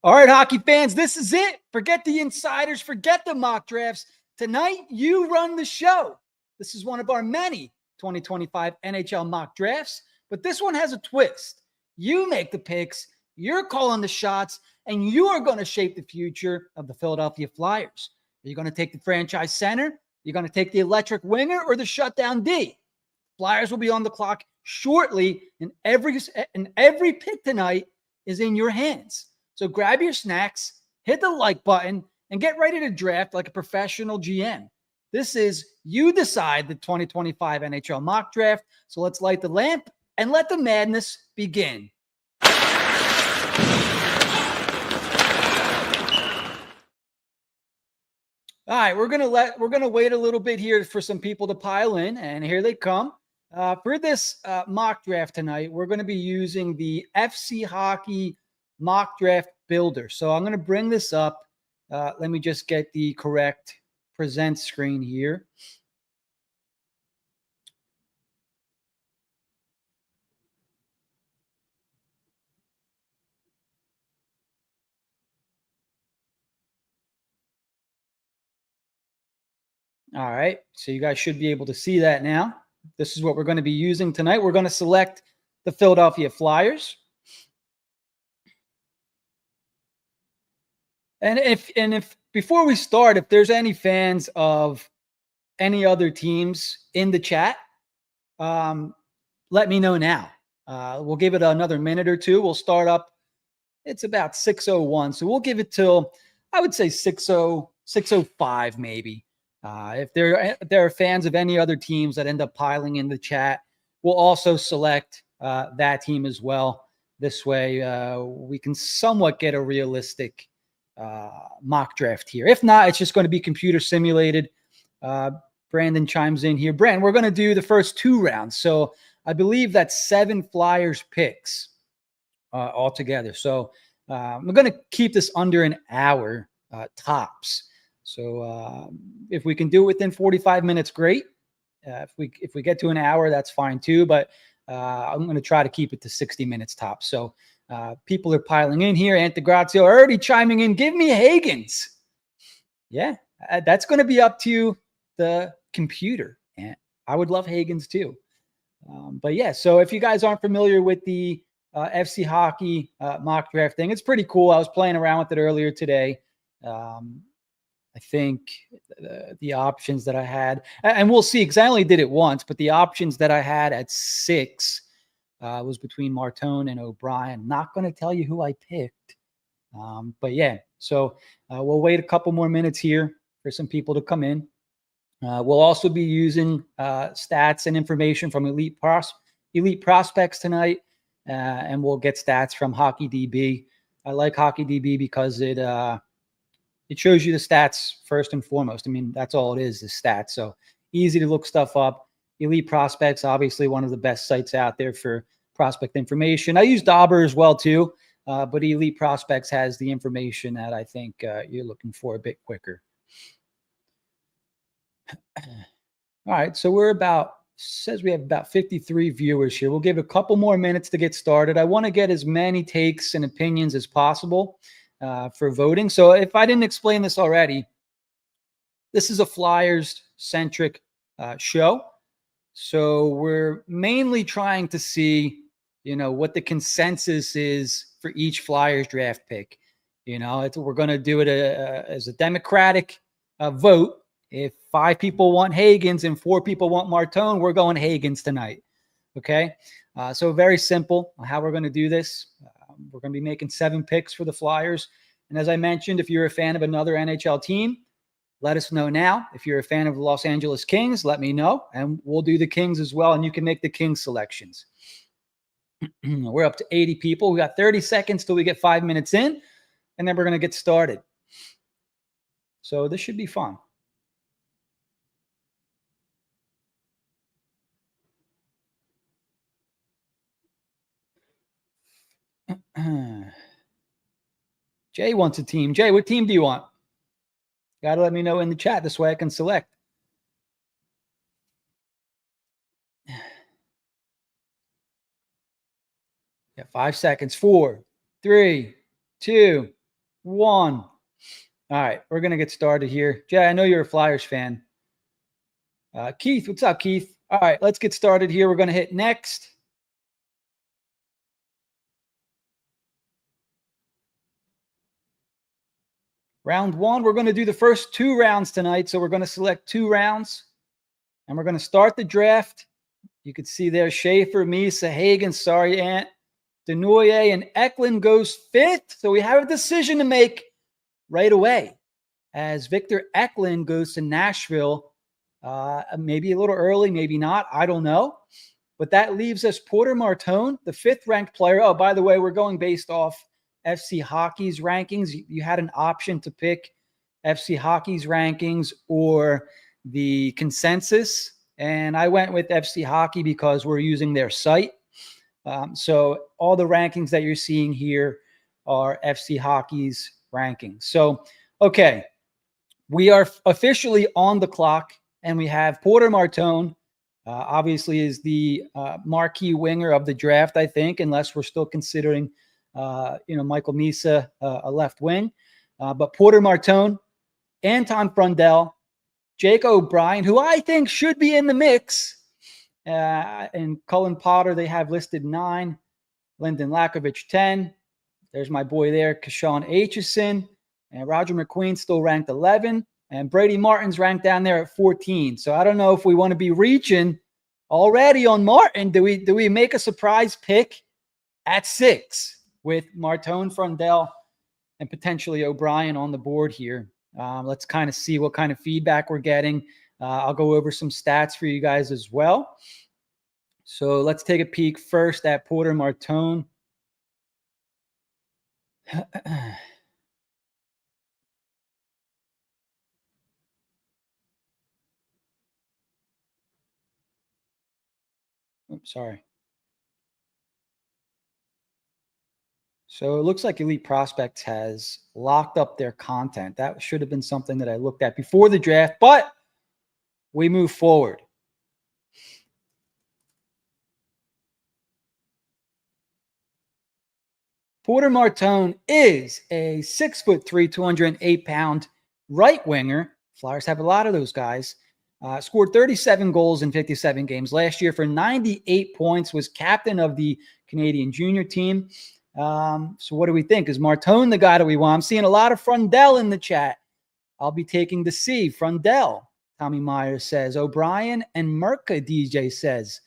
All right, hockey fans, this is it. Forget the insiders, forget the mock drafts. Tonight, you run the show. This is one of our many 2025 NHL mock drafts, but this one has a twist. You make the picks, you're calling the shots, and you are going to shape the future of the Philadelphia Flyers. Are you going to take the franchise center? You're going to take the electric winger or the shutdown D? Flyers will be on the clock shortly, and every pick tonight is in your hands. So grab your snacks, hit the like button, and get ready to draft like a professional GM. This is You Decide, the 2025 NHL Mock Draft. So let's light the lamp and let the madness begin. All right, we're gonna wait a little bit here for some people to pile in, and here they come. For this mock draft tonight, we're going to be using the FC Hockey Mock Draft Builder. So I'm going to bring this up. Let me just get the correct present screen here. All right, so you guys should be able to see that now. This is what we're going to be using tonight. We're going to select the Philadelphia Flyers. And if before we start, if there's any fans of any other teams in the chat, let me know now. We'll give it another minute or two. We'll start up. It's about 6:01, so we'll give it till, I would say, 6:05 maybe. If there are fans of any other teams that end up piling in the chat, we'll also select that team as well. This way, we can somewhat get a realistic mock draft here. If not, it's just going to be computer simulated. Brandon chimes in here. Brandon, we're going to do the first two rounds. So I believe that's 7 Flyers picks altogether. So I'm going to keep this under an hour tops. So if we can do it within 45 minutes, great. If we get to an hour, that's fine too. But I'm going to try to keep it to 60 minutes tops. So people are piling in here. Antigrazio already chiming in. Give me Hagens. Yeah, that's going to be up to the computer. And I would love Hagens too. But yeah, so if you guys aren't familiar with the FC Hockey mock draft thing, it's pretty cool. I was playing around with it earlier today. I think the options that I had, and we'll see, because I only did it once, but the options that I had at 6 was between Martone and O'Brien. Not going to tell you who I picked. But yeah, so we'll wait a couple more minutes here for some people to come in. We'll also be using stats and information from Elite Prospects tonight, and we'll get stats from HockeyDB. I like HockeyDB because it shows you the stats first and foremost. I mean, that's all it is stats. So easy to look stuff up. Elite Prospects, obviously one of the best sites out there for prospect information. I use Dauber as well too, but Elite Prospects has the information that I think you're looking for a bit quicker. All right, so says we have about 53 viewers here. We'll give a couple more minutes to get started. I want to get as many takes and opinions as possible for voting. So if I didn't explain this already, this is a Flyers-centric show. So we're mainly trying to see, what the consensus is for each Flyers draft pick. We're going to do it as a democratic vote. If 5 people want Hagens and 4 people want Martone, we're going Hagens tonight. Okay. So very simple how we're going to do this. We're going to be making 7 picks for the Flyers. And as I mentioned, if you're a fan of another NHL team, let us know now. If you're a fan of the Los Angeles Kings, let me know. And we'll do the Kings as well. And you can make the Kings selections. We're up to 80 people. We got 30 seconds till we get 5 minutes in. And then we're going to get started. So this should be fun. Jay wants a team. Jay, what team do you want? Got to let me know in the chat. This way I can select. Yeah, 5 seconds. 4, 3, 2, one. All right, we're going to get started here. Jay, I know you're a Flyers fan. Keith, what's up, Keith? All right, let's get started here. We're going to hit next. Round one, we're going to do the first 2 rounds tonight. So we're going to select 2 rounds, and we're going to start the draft. You can see there Schaefer, Misa, Hagen, sorry, Ant, Denoyer, and Eklund goes 5th. So we have a decision to make right away as Victor Eklund goes to Nashville. Maybe a little early, maybe not. I don't know. But that leaves us Porter Martone, the 5th ranked player. Oh, by the way, we're going based off FC Hockey's rankings. You had an option to pick FC Hockey's rankings or the consensus. And I went with FC Hockey because we're using their site. So all the rankings that you're seeing here are FC Hockey's rankings. So, okay, we are officially on the clock, and we have Porter Martone, obviously is the marquee winger of the draft, I think, unless we're still considering, Michael Misa, a left wing. But Porter Martone, Anton Frundell, Jake O'Brien, who I think should be in the mix, and Cullen Potter, they have listed 9, Lyndon Lakovich 10. There's my boy there, Kashawn Aitchison, and Roger McQueen still ranked 11, and Brady Martin's ranked down there at 14. So I don't know if we want to be reaching already on Martin. Do we make a surprise pick at 6 with Martone, Frundell, and potentially O'Brien on the board here? Let's kind of see what kind of feedback we're getting. I'll go over some stats for you guys as well. So let's take a peek first at Porter Martone. Oops, sorry. So it looks like Elite Prospects has locked up their content. That should have been something that I looked at before the draft, but we move forward. Porter Martone is a 6'3", 208-pound right winger. Flyers have a lot of those guys. Scored 37 goals in 57 games last year for 98 points, was captain of the Canadian junior team. So what do we think? Is Martone the guy that we want? I'm seeing a lot of Frundell in the chat. I'll be taking the C. Frundell, Tommy Myers says. O'Brien and Merca, DJ says.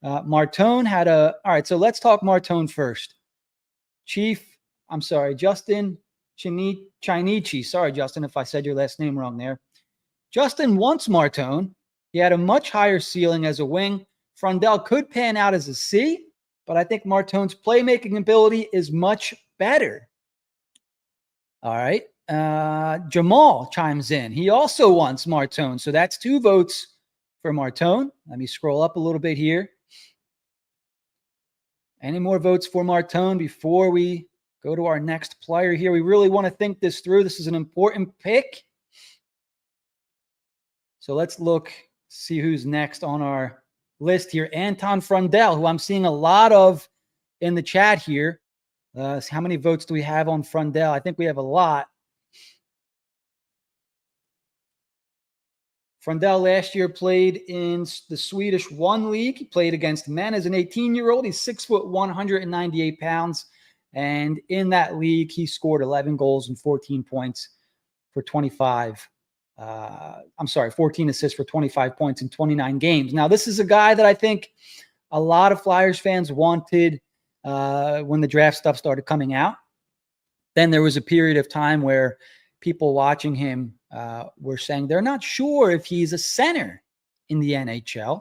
Martone had a... All right, so let's talk Martone first. Justin Chinichi. Sorry, Justin, if I said your last name wrong there. Justin wants Martone. He had a much higher ceiling as a wing. Frundell could pan out as a C, but I think Martone's playmaking ability is much better. All right. Jamal chimes in. He also wants Martone. So that's 2 votes for Martone. Let me scroll up a little bit here. Any more votes for Martone before we go to our next player here? We really want to think this through. This is an important pick. So let's look, see who's next on our list here. Anton Frundell, who I'm seeing a lot of in the chat here. How many votes do we have on Frundell? I think we have a lot. Frundell last year played in the Swedish 1 league. He played against men as an 18-year-old. He's 6'1", 198 pounds. And in that league, he scored 11 goals and 14 points for 14 assists for 25 points in 29 games. Now, this is a guy that I think a lot of Flyers fans wanted when the draft stuff started coming out. Then there was a period of time where people watching him were saying they're not sure if he's a center in the NHL.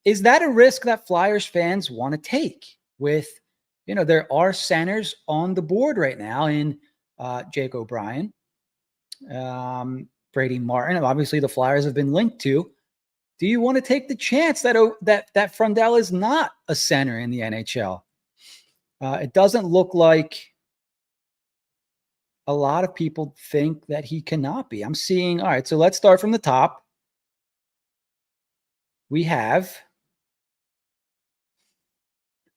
Is that a risk that Flyers fans want to take with, there are centers on the board right now in Jake O'Brien, Brady Martin, obviously the Flyers have been linked to. Do you want to take the chance that Frundell is not a center in the NHL? It doesn't look like a lot of people think that he cannot be. I'm seeing, all right, so let's start from the top. We have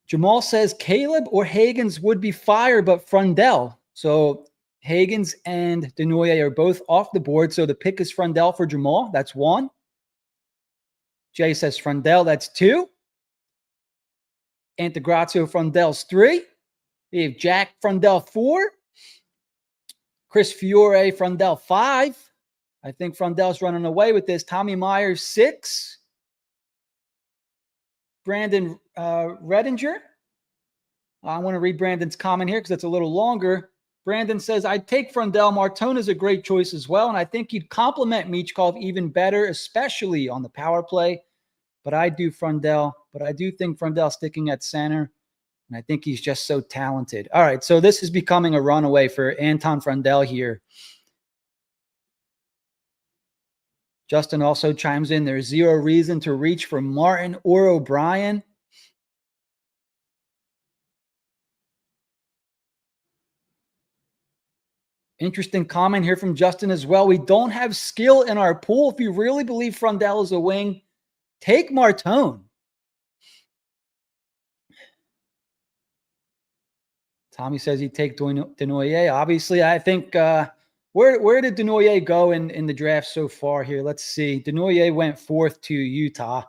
Jamal says Caleb or Hagens would be fire, but Frundell. So Hagens and Denoyer are both off the board. So the pick is Frundell for Jamal. That's 1. Jay says Frundell. That's 2. Antegrazio Frundell's 3. We have Jack Frundell 4. Chris Fiore Frundell 5. I think Frundell's running away with this. Tommy Myers 6. Brandon Redinger. I want to read Brandon's comment here because it's a little longer. Brandon says, I'd take Frundell. Martone is a great choice as well, and I think he'd complement Michkov even better, especially on the power play. But I do Frundell. But I do think Frundell sticking at center, and I think he's just so talented. All right, so this is becoming a runaway for Anton Frundell here. Justin also chimes in, there's zero reason to reach for Martin or O'Brien. Interesting comment here from Justin as well. We don't have skill in our pool. If you really believe Frundell is a wing, take Martone. Tommy says he'd take Denoyer. Obviously, I think where did Denoyer go in the draft so far here? Let's see. Denoyer went 4th to Utah.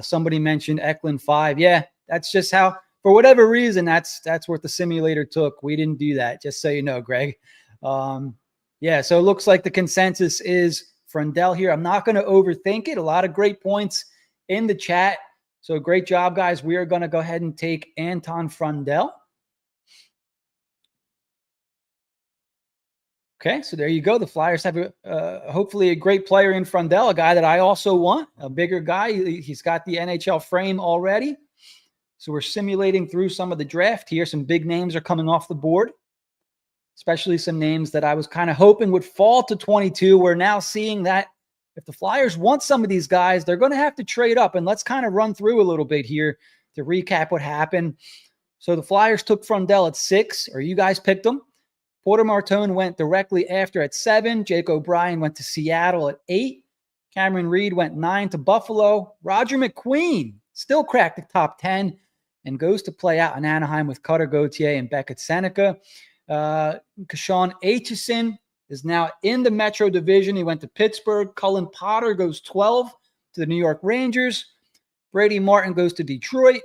Somebody mentioned Eklund 5. Yeah, that's just how, for whatever reason, that's what the simulator took. We didn't do that, just so you know, Greg. Yeah, so it looks like the consensus is Frundell here. I'm not going to overthink it. A lot of great points in the chat. So great job, guys. We are going to go ahead and take Anton Frundell. Okay, so there you go. The Flyers have hopefully a great player in Frundell, a guy that I also want, a bigger guy. He's got the NHL frame already. So we're simulating through some of the draft here. Some big names are coming off the board, especially some names that I was kind of hoping would fall to 22. We're now seeing that if the Flyers want some of these guys, they're going to have to trade up. And let's kind of run through a little bit here to recap what happened. So the Flyers took Frundell at 6, or you guys picked him. Porter Martone went directly after at 7. Jake O'Brien went to Seattle at 8. Cameron Reed went 9 to Buffalo. Roger McQueen still cracked the top 10 and goes to play out in Anaheim with Cutter Gauthier and Beckett Seneca. Kashawn Aitchison is now in the Metro Division. He went to Pittsburgh. Cullen Potter goes 12 to the New York Rangers. Brady Martin goes to Detroit.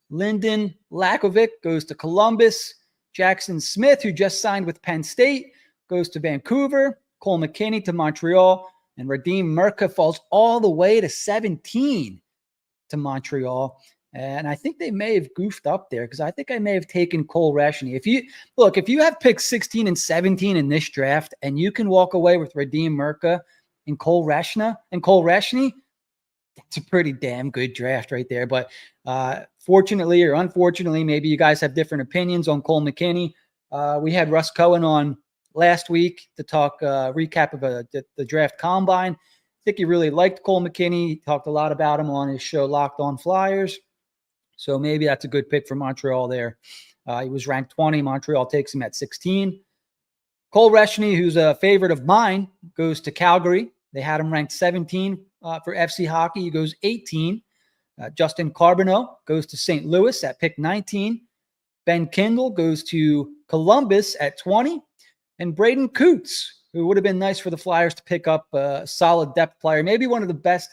Lyndon Lakovic goes to Columbus. Jackson Smith, who just signed with Penn State, goes to Vancouver. Cole McKinney to Montreal. And Radim Murka falls all the way to 17 to Montreal. And I think they may have goofed up there because I think I may have taken Cole Reshny. If you have picks 16 and 17 in this draft and you can walk away with Radim Murka and Cole Reshny, that's a pretty damn good draft right there. But fortunately or unfortunately, maybe you guys have different opinions on Cole McKinney. We had Russ Cohen on last week to talk recap of the draft combine. I think he really liked Cole McKinney. He talked a lot about him on his show Locked On Flyers. So maybe that's a good pick for Montreal there. He was ranked 20. Montreal takes him at 16. Cole Reshny, who's a favorite of mine, goes to Calgary. They had him ranked 17 for FC Hockey. He goes 18. Justin Carbonneau goes to St. Louis at pick 19. Ben Kindle goes to Columbus at 20. And Braden Coots, who would have been nice for the Flyers to pick up a solid depth player, maybe one of the best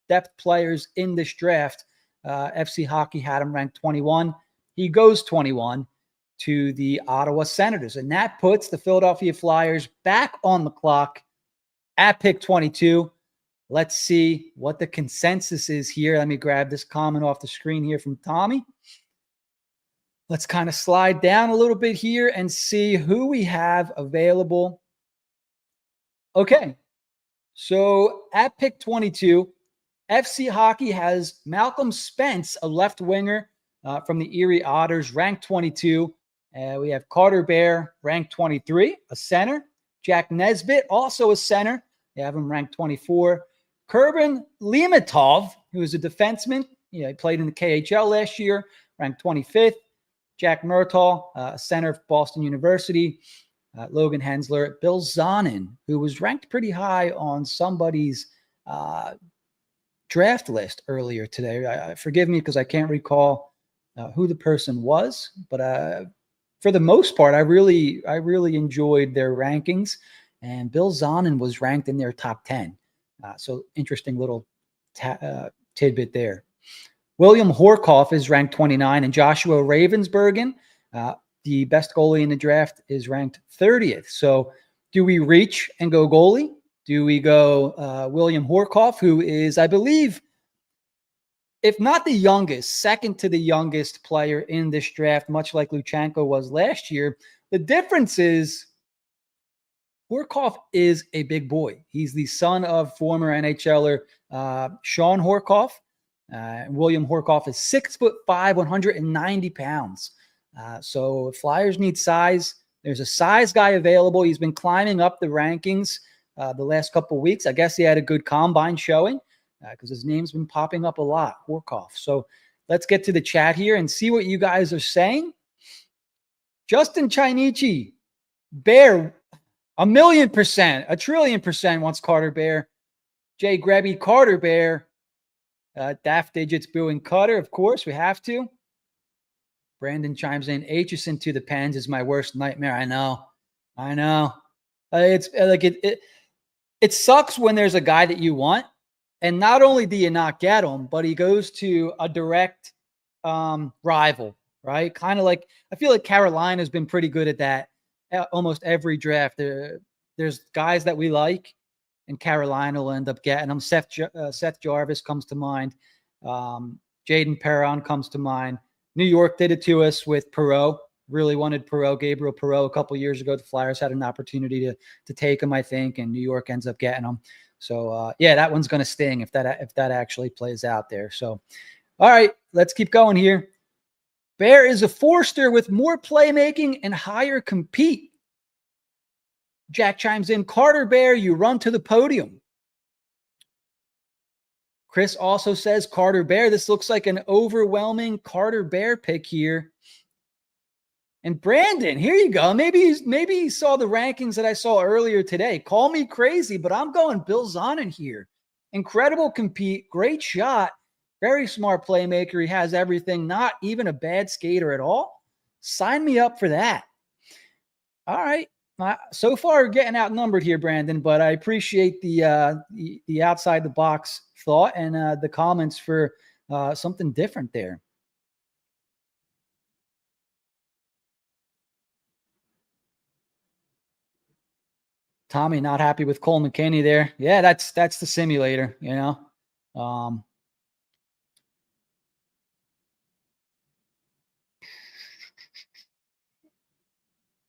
depth players in this draft. FC Hockey had him ranked 21. He goes 21 to the Ottawa Senators. And that puts the Philadelphia Flyers back on the clock at pick 22. Let's see what the consensus is here. Let me grab this comment off the screen here from Tommy. Let's kind of slide down a little bit here and see who we have available. Okay, so at pick 22, FC Hockey has Malcolm Spence, a left winger from the Erie Otters, ranked 22. We have Carter Bear, ranked 23, a center. Jack Nesbitt, also a center. They have him ranked 24. Kurban Limatov, who is a defenseman. He played in the KHL last year, ranked 25th. Jack Murtaugh, a center of Boston University. Logan Hensler. Bill Zonin, who was ranked pretty high on somebody's draft list earlier today. Forgive me because I can't recall who the person was, but for the most part, I really enjoyed their rankings, and Bill Zonin was ranked in their top 10. So interesting little tidbit there. William Horkoff is ranked 29, and Joshua Ravensbergen, the best goalie in the draft, is ranked 30th. So do we reach and go goalie? Do we go William Horkoff, who is, I believe, if not the youngest, second to the youngest player in this draft, much like Luchanko was last year? The difference is Horkoff is a big boy. He's the son of former NHLer Sean Horkoff. William Horkoff is 6'5", 190 pounds. So if Flyers need size, there's a size guy available. He's been climbing up the rankings the last couple of weeks. I guess he had a good combine showing because his name's been popping up a lot, Horkoff. So let's get to the chat here and see what you guys are saying. Justin Chinichi, Bear, 1,000,000%, 1,000,000,000% wants Carter Bear. Jay Grebby, Carter Bear. Daft Digits booing Cutter, of course, we have to. Brandon chimes in, Aitchison to the Pens is my worst nightmare. I know. It's like it sucks when there's a guy that you want, and not only do you not get him, but he goes to a direct rival, right? Kind of like, I feel like Carolina's been pretty good at that. Almost every draft, there's guys that we like, and Carolina will end up getting them. Seth Jarvis comes to mind. Jaden Perron comes to mind. New York did it to us with Perreault. Really wanted Perreault, Gabriel Perreault, a couple of years ago. The Flyers had an opportunity to take him, I think, and New York ends up getting him. So, yeah, that one's going to sting if that actually plays out there. So, all right, let's keep going here. Bear is a Forster with more playmaking and higher compete. Jack chimes in, Carter Bear, you run to the podium. Chris also says Carter Bear. This looks like an overwhelming Carter Bear pick here. And Brandon, here you go. Maybe he saw the rankings that I saw earlier today. Call me crazy, but I'm going Bill Zonin here. Incredible compete, great shot, very smart playmaker. He has everything, not even a bad skater at all. Sign me up for that. All right. So far, getting outnumbered here, Brandon, but I appreciate the outside the box thought and the comments for something different there. Tommy not happy with Cole McKinney there. Yeah, that's the simulator, you know.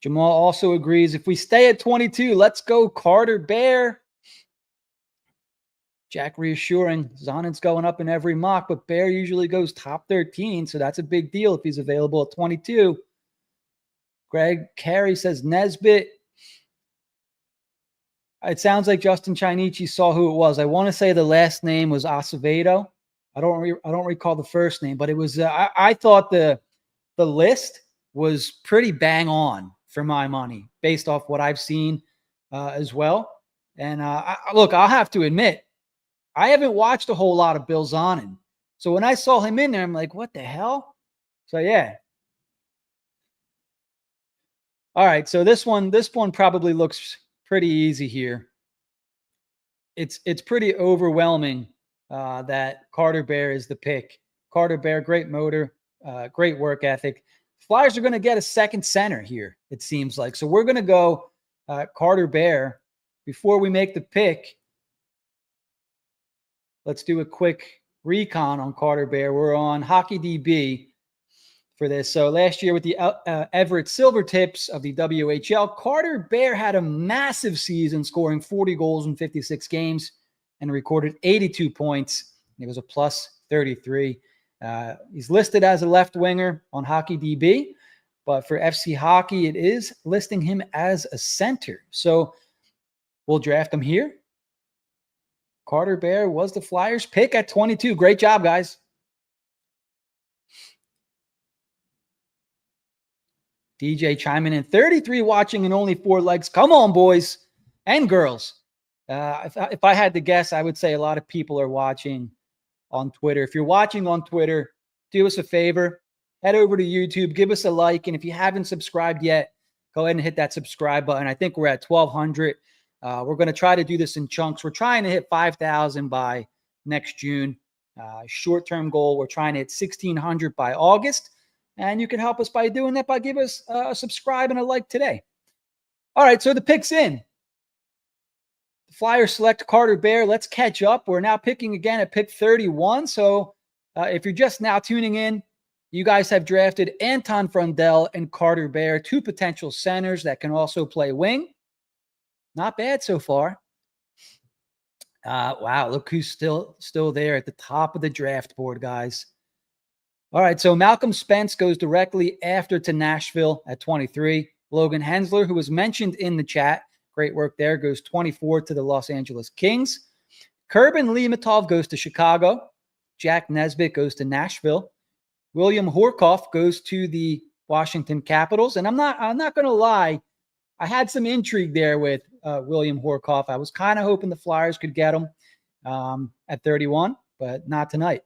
Jamal also agrees. If we stay at 22, let's go Carter Bear. Jack reassuring. Zonin's going up in every mock, but Bear usually goes top 13, so that's a big deal if he's available at 22. Greg Carey says Nesbitt. It sounds like Justin Chinichi saw who it was. I want to say the last name was Acevedo. I don't recall the first name, but it was. I thought the list was pretty bang on for my money based off what I've seen as well. And look, I'll have to admit, I haven't watched a whole lot of Bill Zonin. So when I saw him in there, I'm like, what the hell? So yeah. All right. So this one probably looks pretty easy here. It's pretty overwhelming that Carter Bear is the pick. Carter Bear, great motor, great work ethic. Flyers are going to get a second center here, it seems like. So we're going to go Carter Bear. Before we make the pick, let's do a quick recon on Carter Bear. We're on HockeyDB for this. So last year with the Everett Silvertips of the WHL, Carter Bear had a massive season, scoring 40 goals in 56 games and recorded 82 points. He was a plus 33. He's listed as a left winger on HockeyDB, but for FC Hockey, it is listing him as a center. So we'll draft him here. Carter Bear was the Flyers pick at 22. Great job, guys. DJ chiming in, 33 watching and only 4 legs. Come on, boys and girls. If I had to guess, I would say a lot of people are watching on Twitter. If you're watching on Twitter, do us a favor. head over to YouTube, give us a like. And if you haven't subscribed yet, go ahead and hit that subscribe button. I think we're at 1,200. We're going to try to do this in chunks. We're trying to hit 5,000 by next June. Short-term goal, we're trying to hit 1,600 by August. And you can help us by doing that by giving us a subscribe and a like today. All right, so the pick's in. The Flyers select Carter Bear. Let's catch up. We're now picking again at pick 31. So if you're just now tuning in, you guys have drafted Anton Frundell and Carter Bear, two potential centers that can also play wing. Not bad so far. Wow, look who's still there at the top of the draft board, guys. All right, so Malcolm Spence goes directly after to Nashville at 23. Logan Hensler, who was mentioned in the chat, great work there, goes 24 to the Los Angeles Kings. Kerbin Limatov goes to Chicago. Jack Nesbitt goes to Nashville. William Horkoff goes to the Washington Capitals. And I'm not going to lie, I had some intrigue there with William Horkoff. I was kind of hoping the Flyers could get him at 31, but not tonight.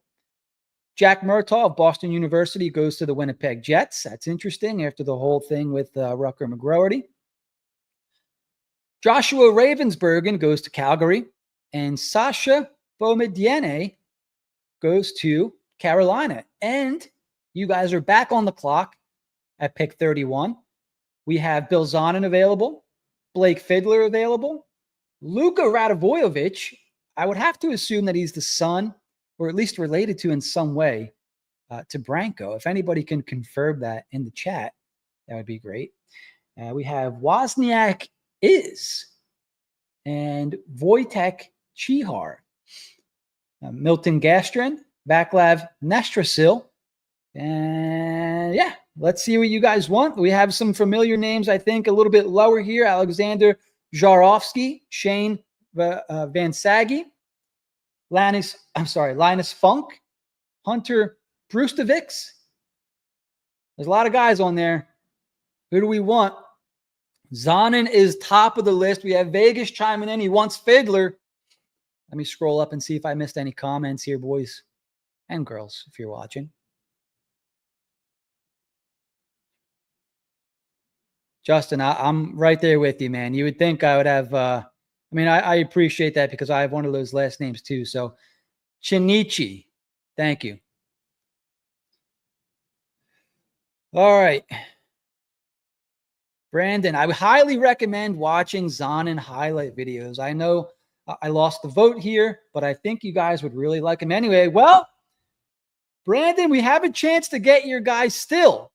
Jack Murtaugh of Boston University goes to the Winnipeg Jets. That's interesting after the whole thing with Rutger McGroarty. Joshua Ravensbergen goes to Calgary. And Sasha Boumedienne goes to Carolina. And you guys are back on the clock at pick 31. We have Bill Zonin available, Blake Fiedler available, Luka Radivojevic. I would have to assume that he's the son, or at least related to in some way, to Branko. If anybody can confirm that in the chat, that would be great. We have Wozniak and Wojtek Chihar. Milton Gastrin, Vaclav Nestrasil. And yeah, let's see what you guys want. We have some familiar names, I think, a little bit lower here. Alexander Jarofsky, Shane Van Sagi, Linus Funk, Hunter Brustovics. There's a lot of guys on there. Who do we want? Zonin is top of the list. We have Vegas chiming in. He wants Fiedler. Let me scroll up and see if I missed any comments here, boys and girls, if you're watching. Justin, I'm right there with you, man. You would think I would have, I appreciate that because I have one of those last names too. So Chinichi, thank you. All right. Brandon, I would highly recommend watching Zonin highlight videos. I know I lost the vote here, but I think you guys would really like him anyway. Well, Brandon, we have a chance to get your guy still.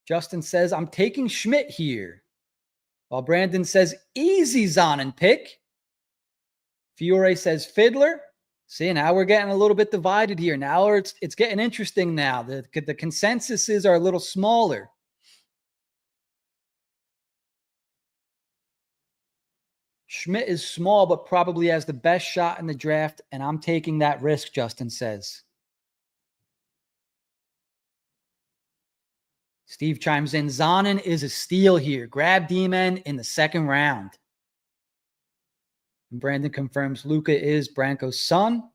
Justin says, I'm taking Schmidt here. While Brandon says, easy Zonin pick. Fiore says, Fiedler. See, now we're getting a little bit divided here. Now it's getting interesting now. The consensuses are a little smaller. Schmidt is small, but probably has the best shot in the draft, and I'm taking that risk, Justin says. Steve chimes in, Zonin is a steal here. Grab D-men in the second round. And Brandon confirms Luka is Branko's son.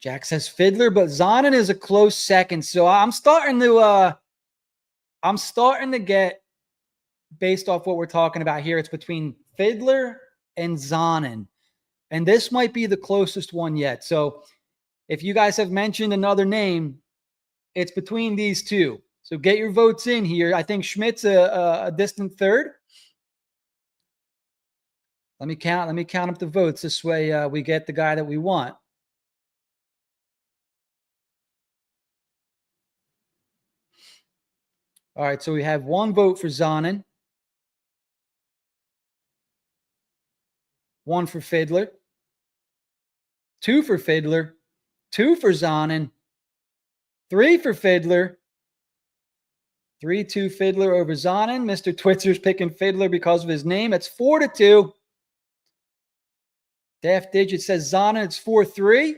Jack says Fiedler, but Zonin is a close second. So I'm starting to get, based off what we're talking about here, it's between Fiedler and Zonin. And this might be the closest one yet. So if you guys have mentioned another name, it's between these two. So get your votes in here. I think Schmidt's a distant third. Let me count up the votes. This way we get the guy that we want. All right, so we have one vote for Zonin. One for Fiedler. Two for Fiedler. Two for Zonin. Three for Fiedler. 3-2 Fiedler over Zonin. Mr. Twitzer's picking Fiedler because of his name. It's 4-2. Daft Digit says Zonin. It's 4-3.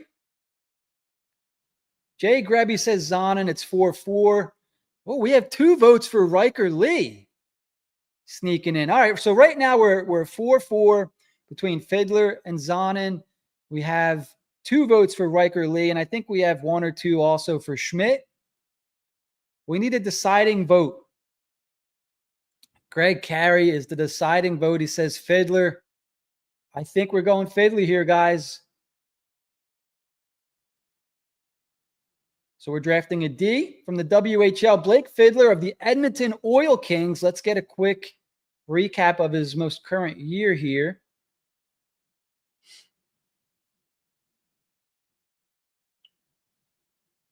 Jay Grebby says Zonin. It's 4-4. Oh, we have 2 votes for Riker Lee sneaking in. All right, so right now we're 4-4 between Fiedler and Zonin. We have 2 votes for Riker Lee, and I think we have 1 or 2 also for Schmidt. We need a deciding vote. Greg Carey is the deciding vote. He says Fiddler. I think we're going Fiddler here, guys. So we're drafting a D from the WHL. Blake Fiddler of the Edmonton Oil Kings. Let's get a quick recap of his most current year here.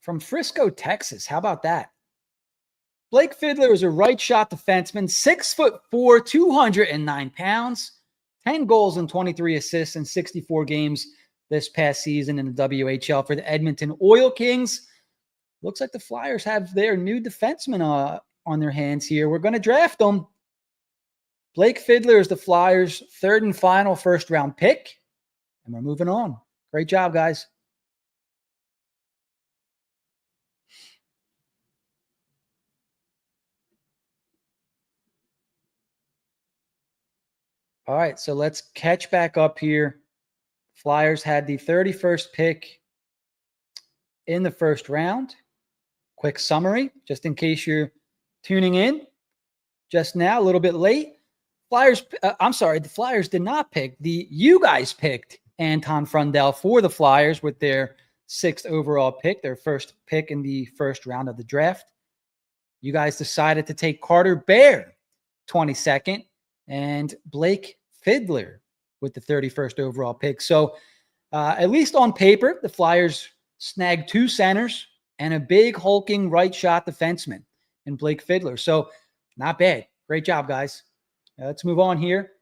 From Frisco, Texas. How about that? Blake Fiddler is a right shot defenseman, 6'4", 209 pounds, 10 goals and 23 assists in 64 games this past season in the WHL for the Edmonton Oil Kings. Looks like the Flyers have their new defenseman on their hands here. We're going to draft them. Blake Fiddler is the Flyers' 3rd and final first-round pick. And we're moving on. Great job, guys. All right, so let's catch back up here. Flyers had the 31st pick in the first round. Quick summary, just in case you're tuning in just now, a little bit late. The Flyers did not pick. You guys picked Anton Frundell for the Flyers with their 6th overall pick, their first pick in the first round of the draft. You guys decided to take Carter Bear, 22nd, and Blake Fiddler with the 31st overall pick. So at least on paper, the Flyers snagged 2 centers and a big hulking right shot defenseman in Blake Fiddler. So not bad. Great job, guys. Let's move on here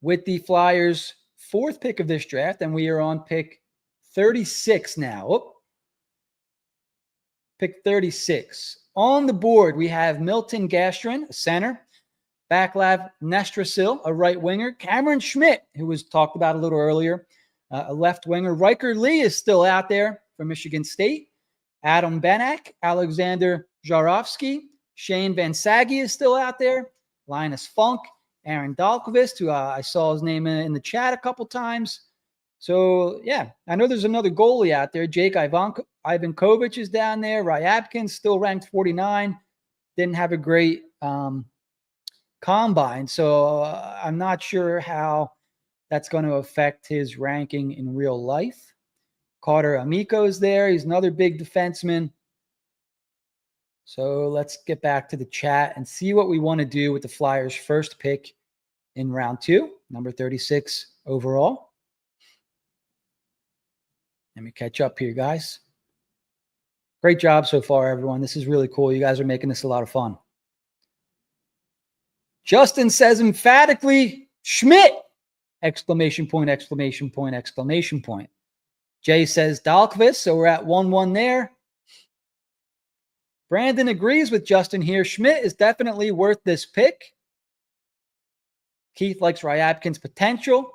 with the Flyers' 4th pick of this draft, and we are on pick 36 now. Pick 36. On the board, we have Milton Gastrin, a center, Vaclav Nestrasil, a right winger, Cameron Schmidt, who was talked about a little earlier, a left winger. Riker Lee is still out there from Michigan State. Adam Benak, Alexander Jarofsky, Shane Van Saggy is still out there. Linus Funk, Aaron Dahlqvist, who I saw his name in the chat a couple times. So, yeah, I know there's another goalie out there. Jake Ivankovic is down there. Ryabkin still ranked 49. Didn't have a great combine. So I'm not sure how that's going to affect his ranking in real life. Carter Amico is there. He's another big defenseman. So let's get back to the chat and see what we want to do with the Flyers' first pick in round 2, number 36 overall. Let me catch up here, guys. Great job so far, everyone. This is really cool. You guys are making this a lot of fun. Justin says emphatically, Schmidt! Exclamation point, exclamation point, exclamation point. Jay says Dahlqvist, so we're at 1-1 there. Brandon agrees with Justin here. Schmidt is definitely worth this pick. Keith likes Ryabkin's potential.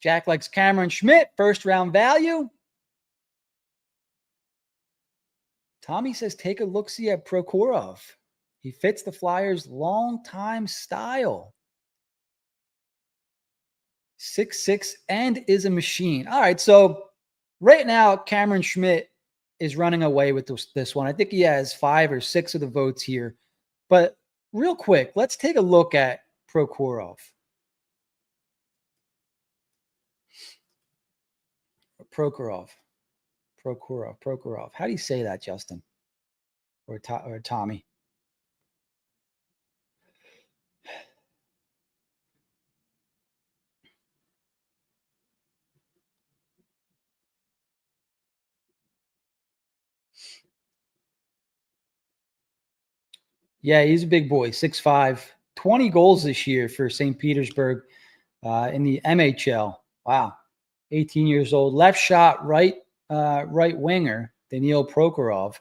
Jack likes Cameron Schmidt, first round value. Tommy says take a look-see at Prokhorov. He fits the Flyers' long-time style. 6'6" and is a machine. All right, so right now, Cameron Schmidt is running away with this one. I think he has 5 or 6 of the votes here. But real quick, let's take a look at Prokhorov. Prokhorov. How do you say that, Justin? Or Tommy? Yeah, he's a big boy, 6'5", 20 goals this year for St. Petersburg in the MHL. Wow, 18 years old. Left shot, right winger, Nhl Prokhorov.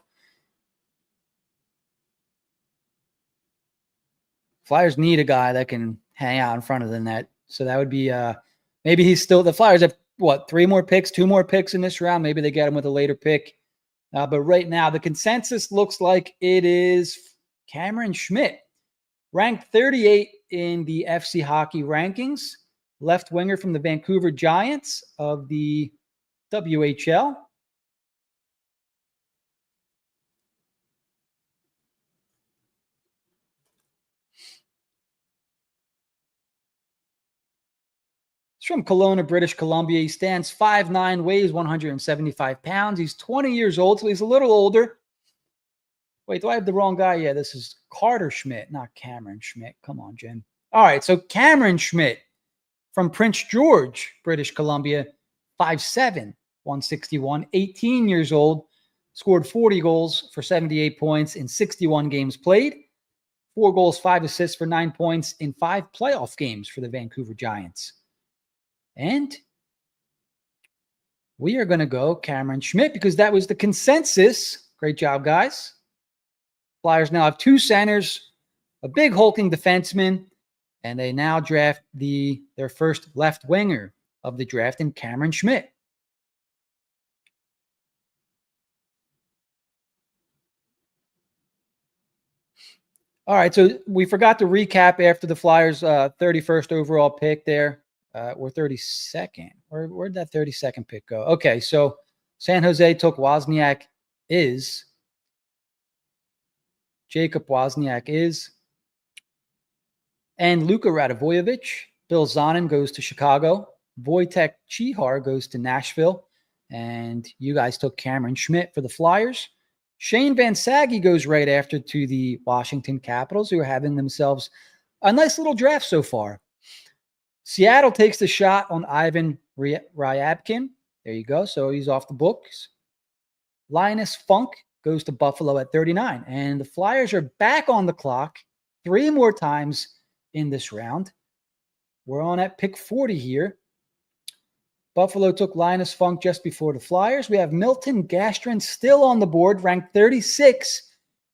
Flyers need a guy that can hang out in front of the net. So that would be maybe he's still – the Flyers have, 3 more picks, 2 more picks in this round. Maybe they get him with a later pick. But right now, the consensus looks like it is – Cameron Schmidt, ranked 38 in the FC Hockey rankings, left winger from the Vancouver Giants of the WHL. He's from Kelowna, British Columbia. He stands 5'9", weighs 175 pounds. He's 20 years old, so he's a little older. Wait, do I have the wrong guy? Yeah, this is Carter Schmidt, not Cameron Schmidt. Come on, Jen. All right, so Cameron Schmidt from Prince George, British Columbia, 5'7", 161, 18 years old, scored 40 goals for 78 points in 61 games played, 4 goals, 5 assists for 9 points in 5 playoff games for the Vancouver Giants. And we are going to go Cameron Schmidt because that was the consensus. Great job, guys. Flyers now have 2 centers, a big hulking defenseman, and they now draft their first left winger of the draft in Cameron Schmidt. All right, so we forgot to recap after the Flyers' 31st overall pick there, or 32nd. Where'd that 32nd pick go? Okay, so San Jose took Jacob Wozniak and Luka Radivojevic. Bill Zonin goes to Chicago. Wojtek Chihar goes to Nashville. And you guys took Cameron Schmidt for the Flyers. Shane Van Saggy goes right after to the Washington Capitals, who are having themselves a nice little draft so far. Seattle takes the shot on Ivan Ryabkin. There you go. So he's off the books. Linus Funk goes to Buffalo at 39. And the Flyers are back on the clock 3 more times in this round. We're on at pick 40 here. Buffalo took Linus Funk just before the Flyers. We have Milton Gastrin still on the board, ranked 36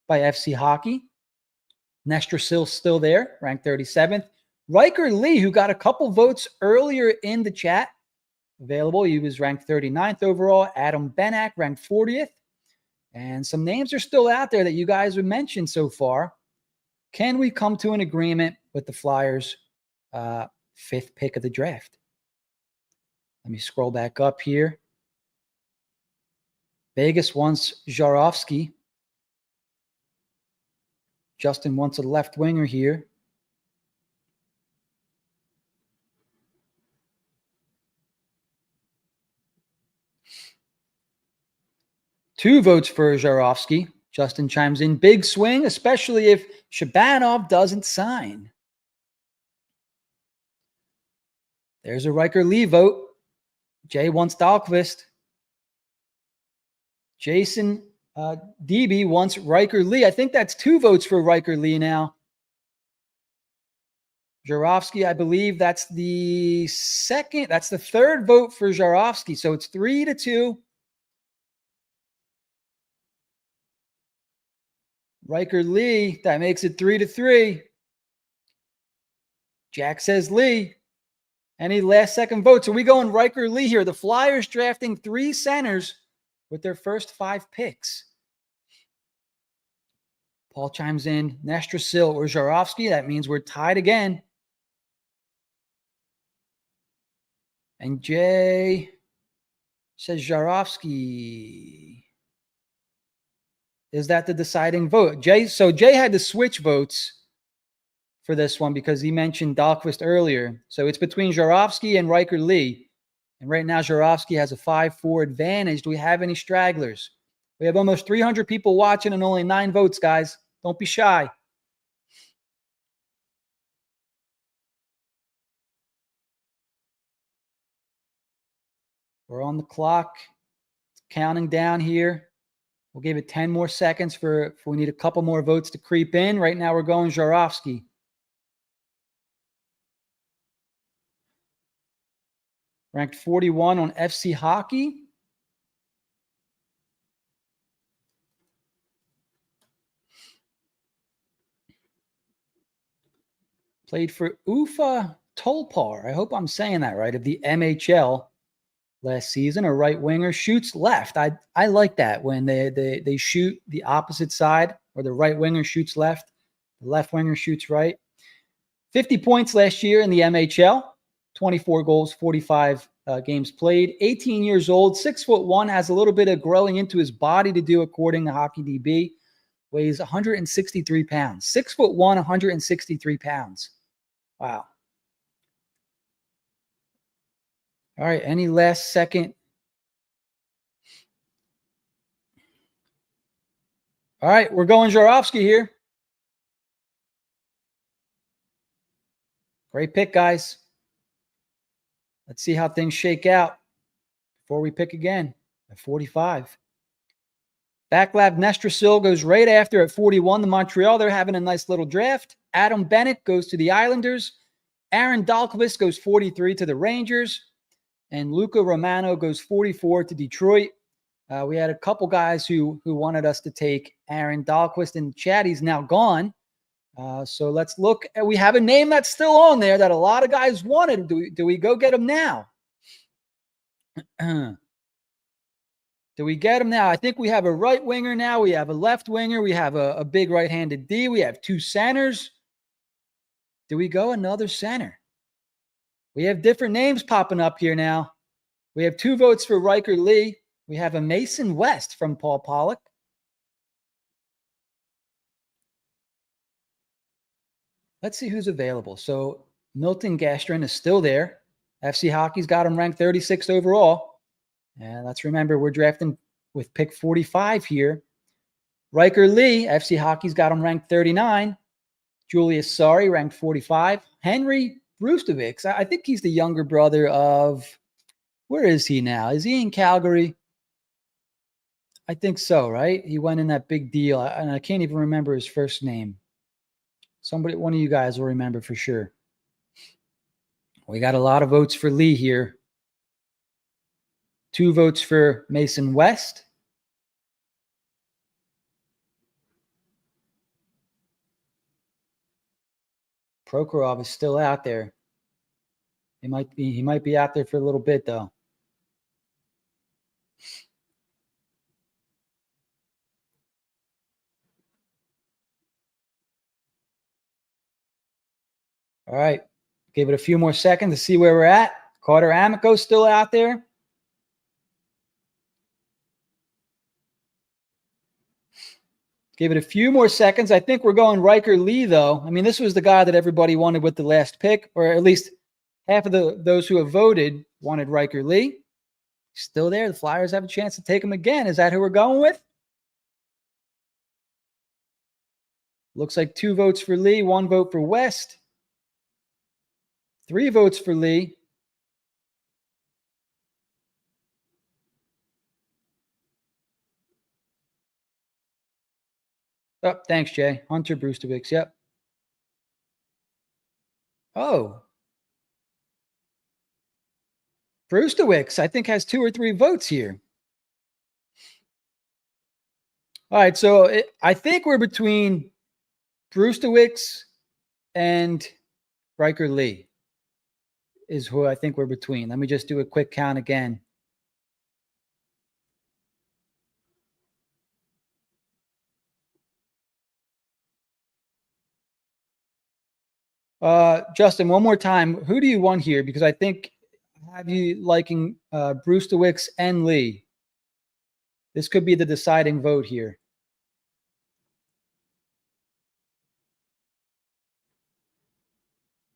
by FC Hockey. Nestor Sill still there, ranked 37th. Riker Lee, who got a couple votes earlier in the chat, available. He was ranked 39th overall. Adam Benak ranked 40th. And some names are still out there that you guys have mentioned so far. Can we come to an agreement with the Flyers' 5th pick of the draft? Let me scroll back up here. Vegas wants Jarofsky. Justin wants a left winger here. Two votes for Jarofsky. Justin chimes in. Big swing, especially if Shabanov doesn't sign. There's a Riker Lee vote. Jay wants Dahlquist. Jason DB wants Riker Lee. I think that's 2 votes for Riker Lee now. Jarofsky, I believe that's the 2nd. That's the 3rd vote for Jarofsky. So it's 3-2. Riker Lee, that makes it 3-3. Jack says Lee. Any last second votes? Are we going Riker Lee here? The Flyers drafting 3 centers with their first 5 picks. Paul chimes in. Nestor Sill or Jarofsky. That means we're tied again. And Jay says Jarofsky. Is that the deciding vote? Jay had to switch votes for this one because he mentioned Dahlquist earlier. So it's between Jarofsky and Riker Lee. And right now, Jarofsky has a 5-4 advantage. Do we have any stragglers? We have almost 300 people watching and only 9 votes, guys. Don't be shy. We're on the clock. It's counting down here. We'll give it 10 more seconds if we need a couple more votes to creep in. Right now, we're going Jarofsky. Ranked 41 on FC Hockey. Played for Ufa Tolpar. I hope I'm saying that right. Of the MHL last season. A right winger, shoots left. I like that when they shoot the opposite side, or the right winger shoots left, the left winger shoots right. 50 points last year in the MHL. 24 goals, 45 games played, 18 years old, 6'1", has a little bit of growing into his body to do, according to Hockey DB. Weighs 163 pounds. 6'1", 163 pounds. Wow. All right, any last second? All right, we're going Jarofsky here. Great pick, guys. Let's see how things shake out before we pick again at 45. Vaclav Nestrasil goes right after at 41 to Montreal. They're having a nice little draft. Adam Bennett goes to the Islanders. Aaron Dahlqvist goes 43 to the Rangers. And Luca Romano goes 44 to Detroit. We had a couple guys who wanted us to take Aaron Dahlqvist in the chat. He's now gone. So let's look. We have a name that's still on there that a lot of guys wanted. Do we go get him now? Do we get him now? I think we have a right winger now. We have a left winger. We have a big right-handed D. We have two centers. Do we go another center? We have different names popping up here now. We have 2 votes for Riker Lee. We have a Mason West from Paul Pollock. Let's see who's available. So Milton Gastrin is still there. FC Hockey's got him ranked 36th overall. And let's remember, we're drafting with pick 45 here. Riker Lee, FC Hockey's got him ranked 39. Julius Sari, ranked 45. Henry Brustovic, I think he's the younger brother of, where is he now? Is he in Calgary? I think so, right? He went in that big deal, and I can't even remember his first name. One of you guys will remember for sure. We got a lot of votes for Lee here. 2 votes for Mason West. Prokhorov is still out there. He might be out there for a little bit though. All right. Give it a few more seconds to see where we're at. Carter Amico's still out there. Give it a few more seconds. I think we're going Riker Lee, though. I mean, this was the guy that everybody wanted with the last pick, or at least half of those who have voted wanted Riker Lee. Still there. The Flyers have a chance to take him again. Is that who we're going with? Looks like 2 votes for Lee, 1 vote for West. 3 votes for Lee. Oh, thanks, Jay. Hunter Brustovic. Yep. Oh. Brustovic, I think, has 2 or 3 votes here. All right, so I think we're between Brustovic and Riker Lee is who I think we're between. Let me just do a quick count again. Justin, one more time. Who do you want here? Because I think I have you liking Brustovic and Lee. This could be the deciding vote here.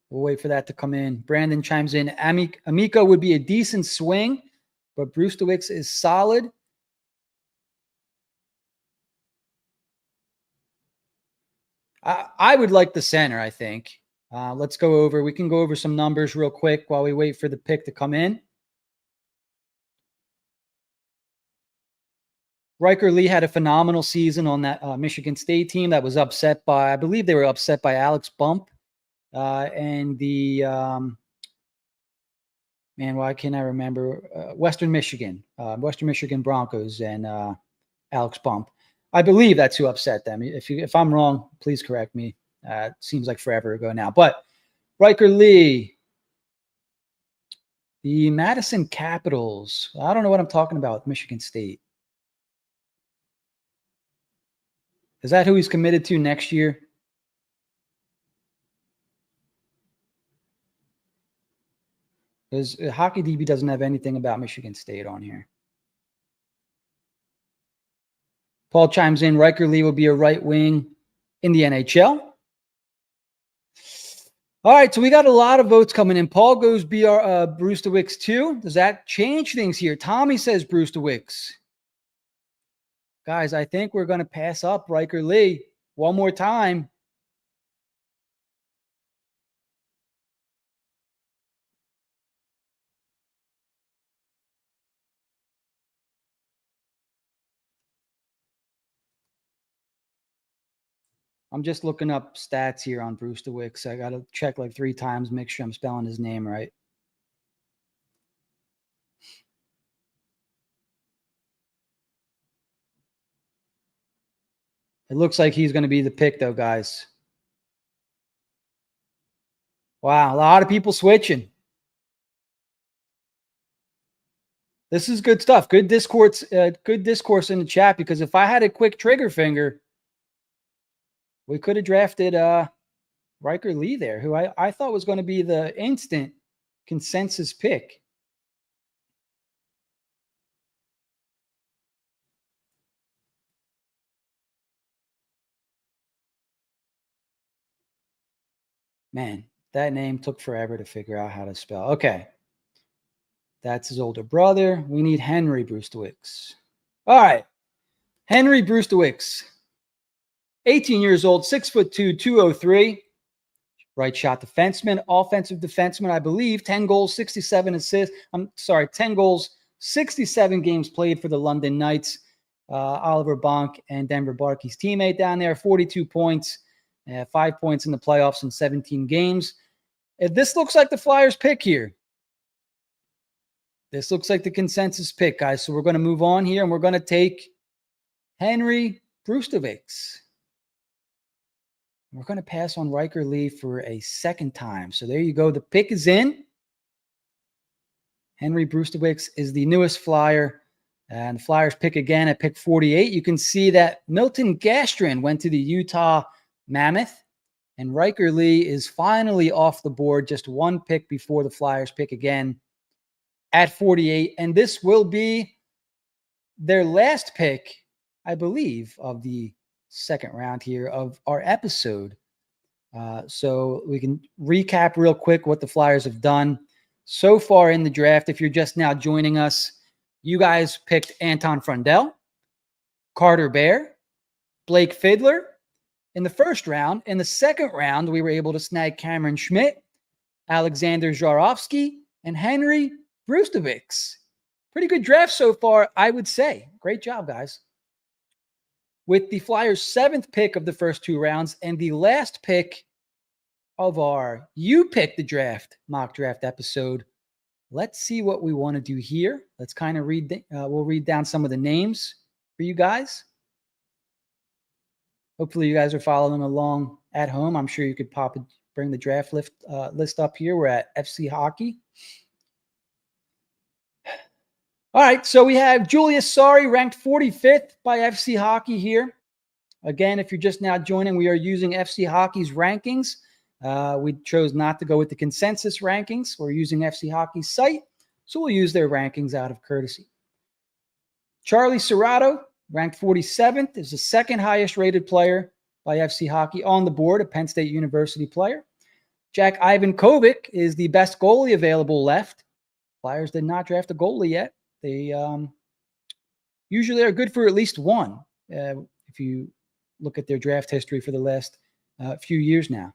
We'll wait for that to come in. Brandon chimes in. Amico would be a decent swing, but Brustovic is solid. I would like the center, I think. Let's go over. We can go over some numbers real quick while we wait for the pick to come in. Riker Lee had a phenomenal season on that Michigan State team that was upset by, I believe they were upset by Alex Bump and the, man, why can't I remember? Western Michigan Broncos and Alex Bump. I believe that's who upset them. If I'm wrong, please correct me. It seems like forever ago now. But Riker Lee, the Madison Capitals. I don't know what I'm talking about with Michigan State. Is that who he's committed to next year? because Hockey DB doesn't have anything about Michigan State on here. Paul chimes in, Riker Lee will be a right wing in the NHL. All right, so we got a lot of votes coming in. Paul goes Brewster Wicks too. Does that change things here? Tommy says Brewster Wicks. Guys, I think we're going to pass up Riker Lee one more time. I'm just looking up stats here on Brewster Wicks. I got to check like 3 times, make sure I'm spelling his name right. It looks like he's going to be the pick, though, guys. Wow, a lot of people switching. This is good stuff. Good discourse in the chat, because if I had a quick trigger finger, we could have drafted Riker Lee there, who I thought was going to be the instant consensus pick. Man, that name took forever to figure out how to spell. Okay. That's his older brother. We need Henry Brewster Wicks. All right. Henry Brewster Wicks. 18 years old, 6'2", 203. Right shot defenseman, offensive defenseman, I believe. 10 goals, 67 assists. 10 goals, 67 games played for the London Knights. Oliver Bonk and Denver Barkey's teammate down there. 42 points, 5 points in the playoffs in 17 games. This looks like the Flyers pick here. This looks like the consensus pick, guys. So we're going to move on here, and we're going to take Henry Brewster Wicks. We're going to pass on Riker Lee for a second time. So there you go. The pick is in. Henry Brewster Wicks is the newest Flyer. And the Flyers pick again at pick 48. You can see that Milton Gastrin went to the Utah Mammoth. And Riker Lee is finally off the board, just one pick before the Flyers pick again at 48. And this will be their last pick, I believe, of the second round here of our episode. So we can recap real quick what the Flyers have done so far in the draft. If you're just now joining us, you guys picked Anton Frundell, Carter Bear, Blake Fiedler in the first round. In the second round, we were able to snag Cameron Schmidt, Alexander Zharovsky, and Henry Brewster Wicks. Pretty good draft so far, I would say. Great job, guys. With the Flyers' 7th pick of the first 2 rounds and the last pick of our You Pick the Draft mock draft episode, let's see what we want to do here. Let's kind of we'll read down some of the names for you guys. Hopefully you guys are following along at home. I'm sure you could bring the draft list up here. We're at FC Hockey. All right, so we have Julius Sari ranked 45th by FC Hockey here. Again, if you're just now joining, we are using FC Hockey's rankings. We chose not to go with the consensus rankings. We're using FC Hockey's site, so we'll use their rankings out of courtesy. Charlie Serrato, ranked 47th, is the second highest rated player by FC Hockey on the board, a Penn State University player. Jack Ivankovic is the best goalie available left. Flyers did not draft a goalie yet. They usually are good for at least one if you look at their draft history for the last few years now.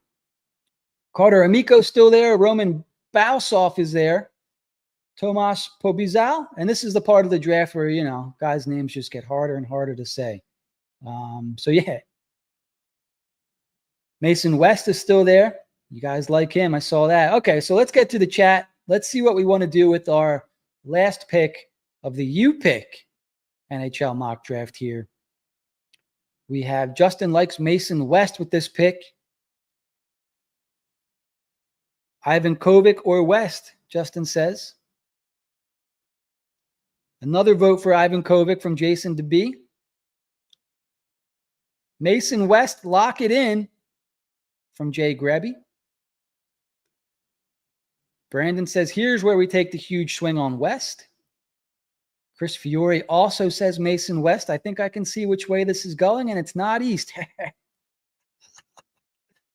Carter Amico's still there. Roman Bausov is there. Tomas Pobizal. And this is the part of the draft where, guys' names just get harder and harder to say. Mason West is still there. You guys like him. I saw that. Okay, so let's get to the chat. Let's see what we want to do with our last pick of the You Pick NHL mock draft here. We have Justin likes Mason West with this pick. Ivan Kovic or West, Justin says. Another vote for Ivan Kovic from Jason DeB. Mason West, lock it in from Jay Grebby. Brandon says, here's where we take the huge swing on West. Chris Fiore also says Mason West. I think I can see which way this is going, and it's not East.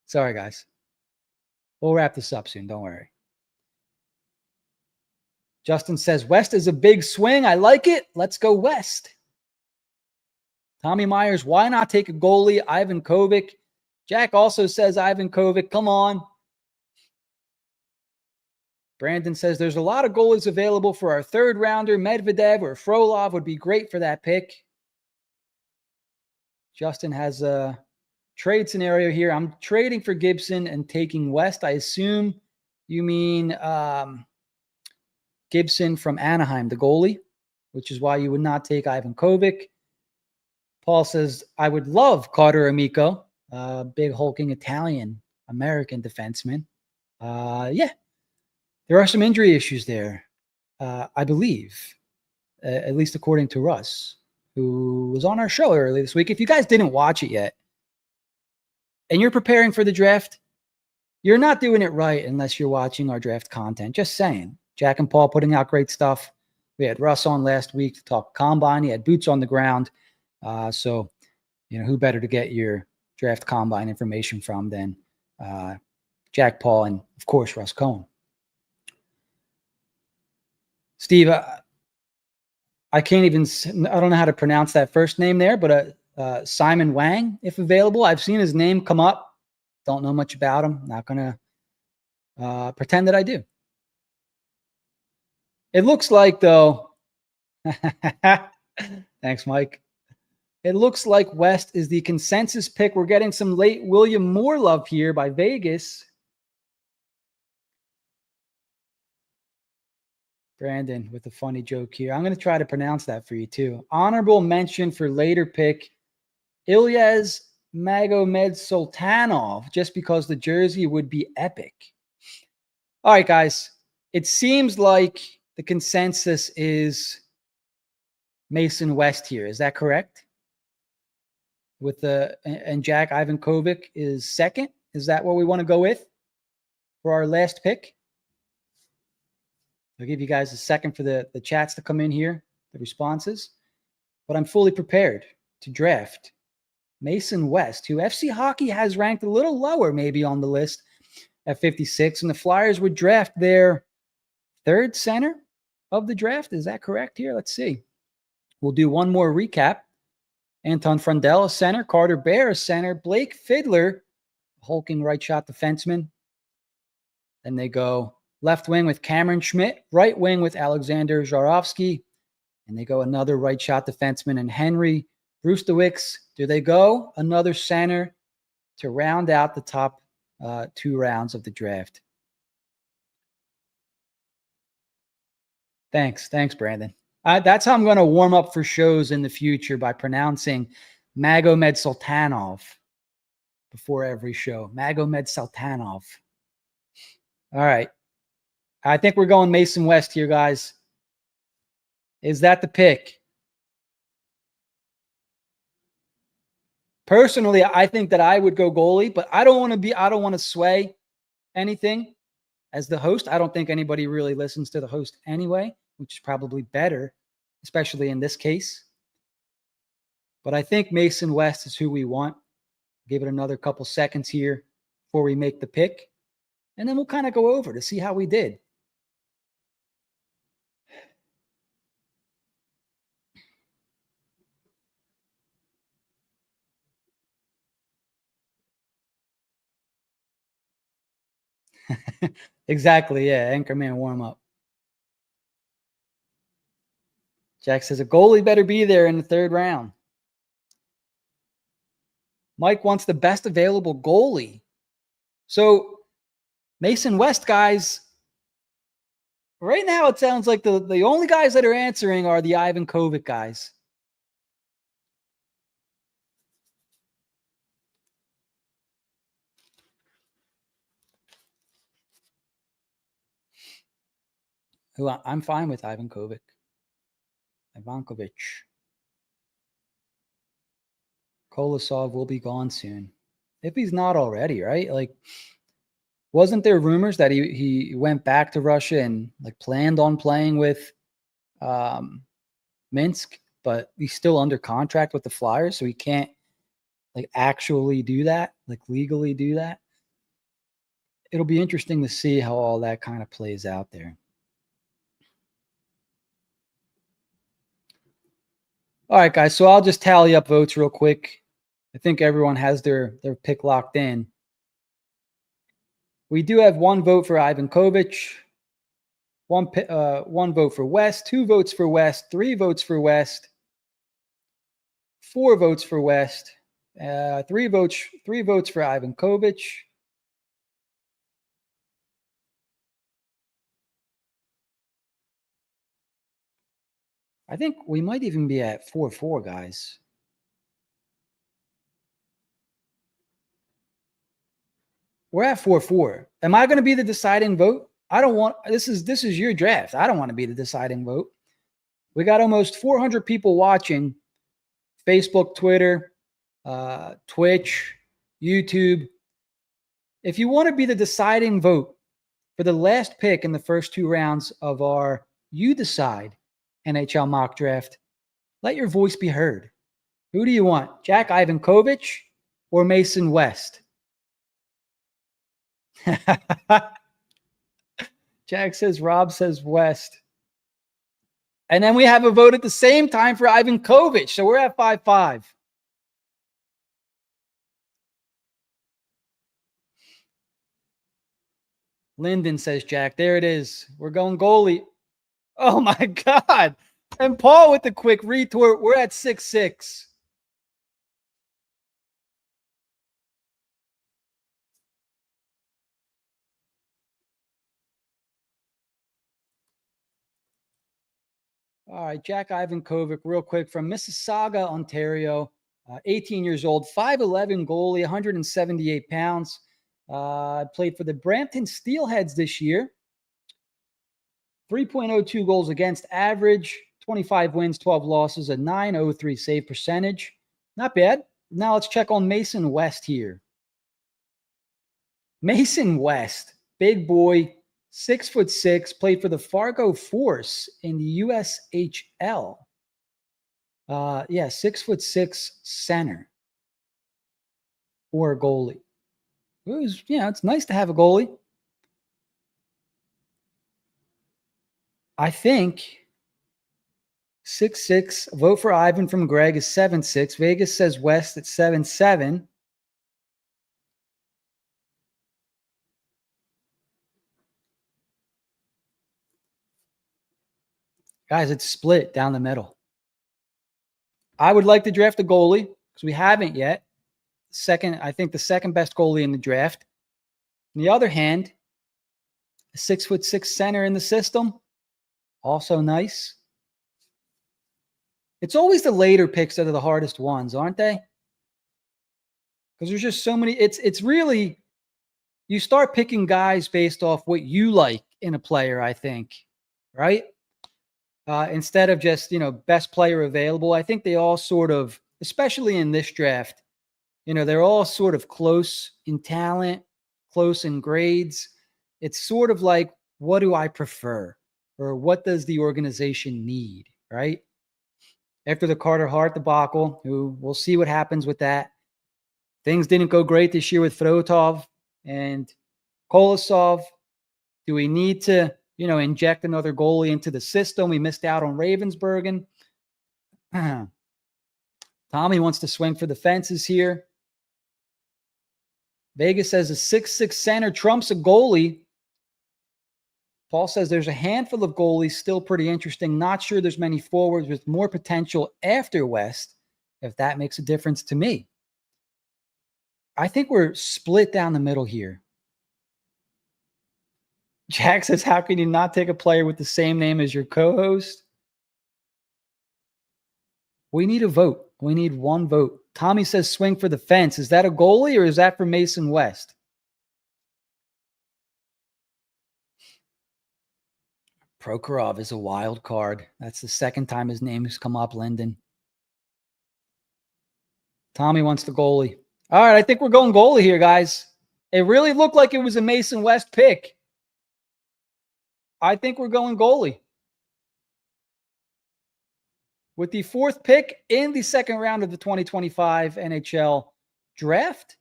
Sorry, guys. We'll wrap this up soon. Don't worry. Justin says, West is a big swing. I like it. Let's go West. Tommy Myers, why not take a goalie? Ivan Kovic. Jack also says Ivan Kovic. Come on. Brandon says, there's a lot of goalies available for our third rounder. Medvedev or Frolov would be great for that pick. Justin has a trade scenario here. I'm trading for Gibson and taking West. I assume you mean Gibson from Anaheim, the goalie, which is why you would not take Ivan Kovic. Paul says, I would love Carter Amico, big hulking Italian-American defenseman. Yeah, there are some injury issues there, I believe, at least according to Russ, who was on our show earlier this week. If you guys didn't watch it yet and you're preparing for the draft, you're not doing it right unless you're watching our draft content. Just saying. Jack and Paul putting out great stuff. We had Russ on last week to talk combine. He had boots on the ground. So, who better to get your draft combine information from than Jack, Paul, and, of course, Russ Cohen. Steve, I can't even – I don't know how to pronounce that first name there, but Simon Wang, if available. I've seen his name come up. Don't know much about him. Not going to pretend that I do. It looks like, though – thanks, Mike. It looks like West is the consensus pick. We're getting some late William Moore love here by Vegas. Brandon with a funny joke here. I'm going to try to pronounce that for you too. Honorable mention for later pick, Ilyas Magomedsultanov, just because the jersey would be epic. All right, guys. It seems like the consensus is Mason West here. Is that correct? And Jack Ivan Kovic is second. Is that what we want to go with for our last pick? I'll give you guys a second for the chats to come in here, the responses. But I'm fully prepared to draft Mason West, who FC Hockey has ranked a little lower maybe on the list at 56. And the Flyers would draft their third center of the draft. Is that correct here? Let's see. We'll do one more recap. Anton Frundell, a center. Carter Bear, a center. Blake Fiedler, hulking right shot defenseman. Then they go left wing with Cameron Schmidt, right wing with Alexander Zarovsky, and they go another right shot defenseman and Henry Brustowicz. Do they go another center to round out the top two rounds of the draft? Thanks, Brandon. That's how I'm going to warm up for shows in the future, by pronouncing Magomedsultanov before every show. Magomedsultanov. All right. I think we're going Mason West here, guys. Is that the pick? Personally, I think that I would go goalie, but I don't want to sway anything as the host. I don't think anybody really listens to the host anyway, which is probably better, especially in this case. But I think Mason West is who we want. Give it another couple seconds here before we make the pick, and then we'll kind of go over to see how we did. Exactly, yeah. Anchorman warm up. Jack says a goalie better be there in the third round. Mike wants the best available goalie. So Mason West, guys, right now it sounds like the only guys that are answering are the Ivan Kovic guys. Who I'm fine with Ivan Kovic. Ivankovic. Kolosov will be gone soon. If he's not already, right? Like, Wasn't there rumors that he went back to Russia and like planned on playing with Minsk, but he's still under contract with the Flyers, so he can't like actually do that, like legally do that. It'll be interesting to see how all that kind of plays out there. All right, guys. So I'll just tally up votes real quick. I think everyone has their pick locked in. We do have one vote for Ivan Kovic, one vote for West, 2 votes for West, 3 votes for West, 4 votes for West, 3 votes for Ivan Kovic. I think we might even be at 4-4, guys. We're at 4-4. Am I going to be the deciding vote? I don't want this is your draft. I don't want to be the deciding vote. We got almost 400 people watching. Facebook, Twitter, Twitch, YouTube. If you want to be the deciding vote for the last pick in the first 2 rounds of our You Decide NHL Mock Draft, let your voice be heard. Who do you want? Jack Ivankovic or Mason West? Jack says Rob says West. And then we have a vote at the same time for Ivankovic. So we're at 5-5. Lyndon says Jack. There it is. We're going goalie. Oh my God. And Paul with the quick retort. We're at 6-6. All right, Jack Ivankovic, real quick from Mississauga, Ontario, 18 years old, 5'11" goalie, 178 pounds. Played for the Brampton Steelheads this year. 3.02 goals against average, 25 wins, 12 losses, a .903 save percentage. Not bad. Now let's check on Mason West here. Mason West, big boy, 6'6", played for the Fargo Force in the USHL. 6'6" center or a goalie. It's nice to have a goalie. I think 6'6". Vote for Ivan from Greg is 7'6". Vegas says West at 7'7". Guys, it's split down the middle. I would like to draft a goalie because we haven't yet. I think the second best goalie in the draft. On the other hand, a 6'6" center in the system, also nice. It's always the later picks that are the hardest ones, aren't they? Because there's just so many. It's really, you start picking guys based off what you like in a player, I think, right? Instead of just, best player available. I think they all sort of, especially in this draft, they're all sort of close in talent, close in grades. It's sort of like, what do I prefer? Or what does the organization need, right? After the Carter Hart debacle, we'll see what happens with that. Things didn't go great this year with Fedotov and Kolosov. Do we need to, inject another goalie into the system? We missed out on Ravensburgen. Tommy wants to swing for the fences here. Vegas says a 6'6" center trumps a goalie. Paul says there's a handful of goalies still pretty interesting. Not sure there's many forwards with more potential after West, if that makes a difference to me. I think we're split down the middle here. Jack says, how can you not take a player with the same name as your co-host? We need a vote. We need one vote. Tommy says swing for the fence. Is that a goalie or is that for Mason West? Prokhorov is a wild card. That's the second time his name has come up, Lyndon. Tommy wants the goalie. All right, I think we're going goalie here, guys. It really looked like it was a Mason West pick. I think we're going goalie. With the 4th pick in the 2nd round of the 2025 NHL draft,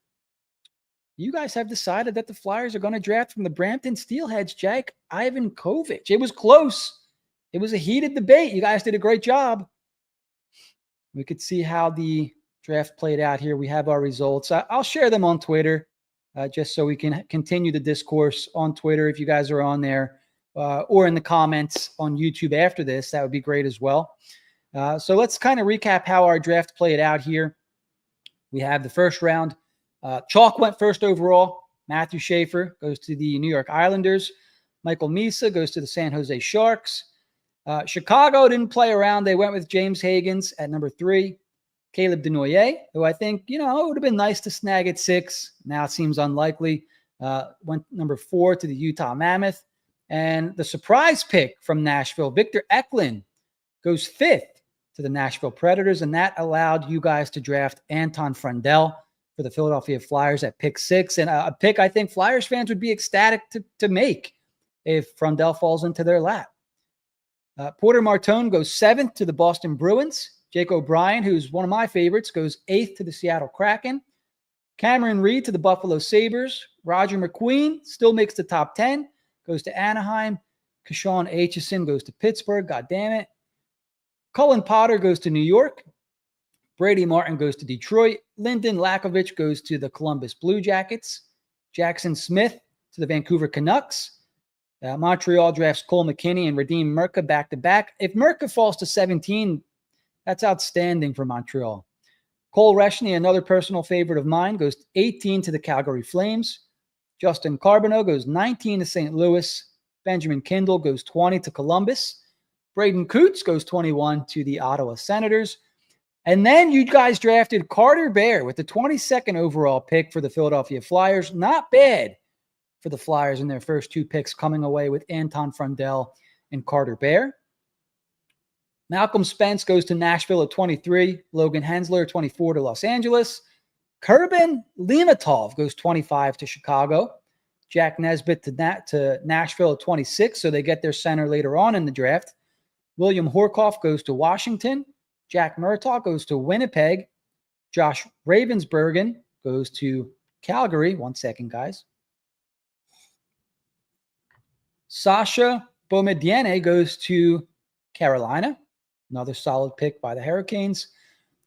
you guys have decided that the Flyers are going to draft from the Brampton Steelheads, Jake, Ivan Kovic. It was close. It was a heated debate. You guys did a great job. We could see how the draft played out here. We have our results. I'll share them on Twitter just so we can continue the discourse on Twitter if you guys are on there or in the comments on YouTube after this. That would be great as well. So let's kind of recap how our draft played out here. We have the first round. Chalk went first overall. Matthew Schaefer goes to the New York Islanders. Michael Misa goes to the San Jose Sharks. Chicago didn't play around. They went with James Higgins at number 3. Caleb Denoyer, who I think, it would have been nice to snag at 6. Now it seems unlikely. Went number 4 to the Utah Mammoth. And the surprise pick from Nashville, Victor Eklund, goes 5th to the Nashville Predators, and that allowed you guys to draft Anton Frundell for the Philadelphia Flyers at pick 6, and a pick I think Flyers fans would be ecstatic to make if Frundell falls into their lap. Porter Martone goes 7th to the Boston Bruins. Jake O'Brien, who's one of my favorites, goes 8th to the Seattle Kraken. Cameron Reed to the Buffalo Sabres. Roger McQueen still makes the top 10, goes to Anaheim. Kashawn Aitchison goes to Pittsburgh. God damn it. Cullen Potter goes to New York. Brady Martin goes to Detroit. Lyndon Lakovich goes to the Columbus Blue Jackets. Jackson Smith to the Vancouver Canucks. Montreal drafts Cole McKinney and Radim Merca back-to-back. If Merca falls to 17, that's outstanding for Montreal. Cole Reshney, another personal favorite of mine, goes 18 to the Calgary Flames. Justin Carbonneau goes 19 to St. Louis. Benjamin Kindle goes 20 to Columbus. Braden Coots goes 21 to the Ottawa Senators. And then you guys drafted Carter Bear with the 22nd overall pick for the Philadelphia Flyers. Not bad for the Flyers in their first 2 picks, coming away with Anton Frundell and Carter Bear. Malcolm Spence goes to Nashville at 23. Logan Hensler, 24 to Los Angeles. Kerbin Limatov goes 25 to Chicago. Jack Nesbitt to Nashville at 26, so they get their center later on in the draft. William Horkoff goes to Washington. Jack Murtaugh goes to Winnipeg. Josh Ravensbergen goes to Calgary. 1 second, guys. Sasha Bomediene goes to Carolina. Another solid pick by the Hurricanes.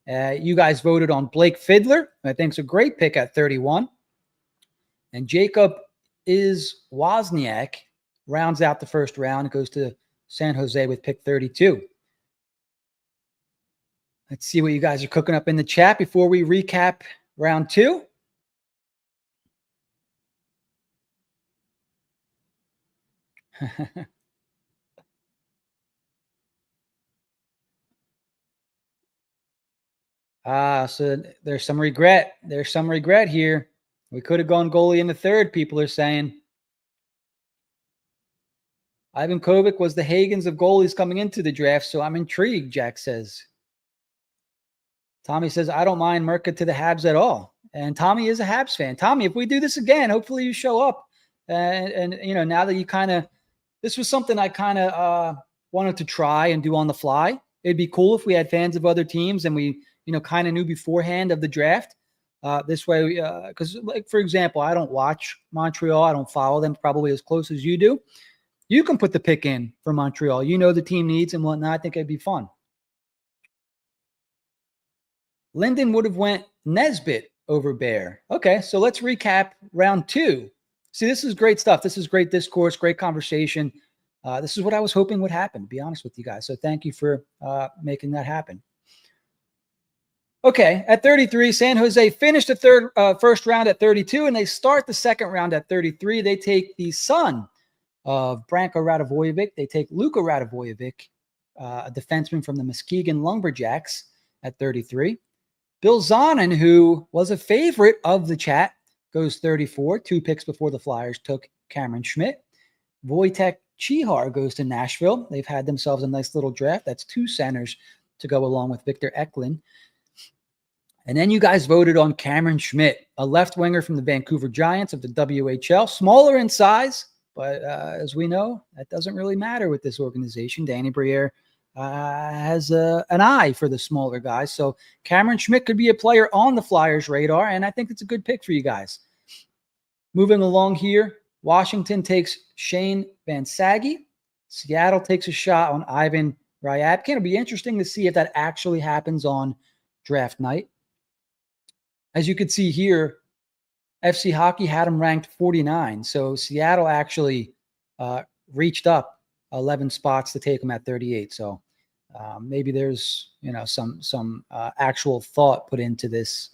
You guys voted on Blake Fidler. I think it's a great pick at 31. And Jacob Wozniak rounds out the first round and goes to San Jose with pick 32. Let's see what you guys are cooking up in the chat before we recap round 2. So there's some regret. There's some regret here. We could have gone goalie in the 3rd, people are saying. Ivan Kovic was the Hagens of goalies coming into the draft, so I'm intrigued, Jack says. Tommy says, I don't mind Merca to the Habs at all. And Tommy is a Habs fan. Tommy, if we do this again, hopefully you show up. And now that you this was something I kind of wanted to try and do on the fly. It'd be cool if we had fans of other teams and we, kind of knew beforehand of the draft. This way, because, like, for example, I don't watch Montreal. I don't follow them probably as close as you do. You can put the pick in for Montreal. The team needs and whatnot. I think it'd be fun. Linden would have went Nesbitt over Bear. Okay, so let's recap round 2. See, this is great stuff. This is great discourse, great conversation. This is what I was hoping would happen, to be honest with you guys. So thank you for making that happen. Okay, at 33, San Jose finished the first round at 32, and they start the second round at 33. They take the son of Branko Radivojevic. They take Luka Radivojevic, a defenseman from the Muskegon Lumberjacks, at 33. Bill Zonin, who was a favorite of the chat, goes 34, 2 picks before the Flyers took Cameron Schmidt. Wojtek Chihar goes to Nashville. They've had themselves a nice little draft. That's 2 centers to go along with Victor Eklund. And then you guys voted on Cameron Schmidt, a left winger from the Vancouver Giants of the WHL, smaller in size, but as we know, that doesn't really matter with this organization. Danny Briere has an eye for the smaller guys. So Cameron Schmidt could be a player on the Flyers' radar, and I think it's a good pick for you guys. Moving along here, Washington takes Shane Van Saggy. Seattle takes a shot on Ivan Ryabkin. It'll be interesting to see if that actually happens on draft night. As you can see here, FC Hockey had him ranked 49. So Seattle actually reached up 11 spots to take him at 38. So maybe there's some actual thought put into this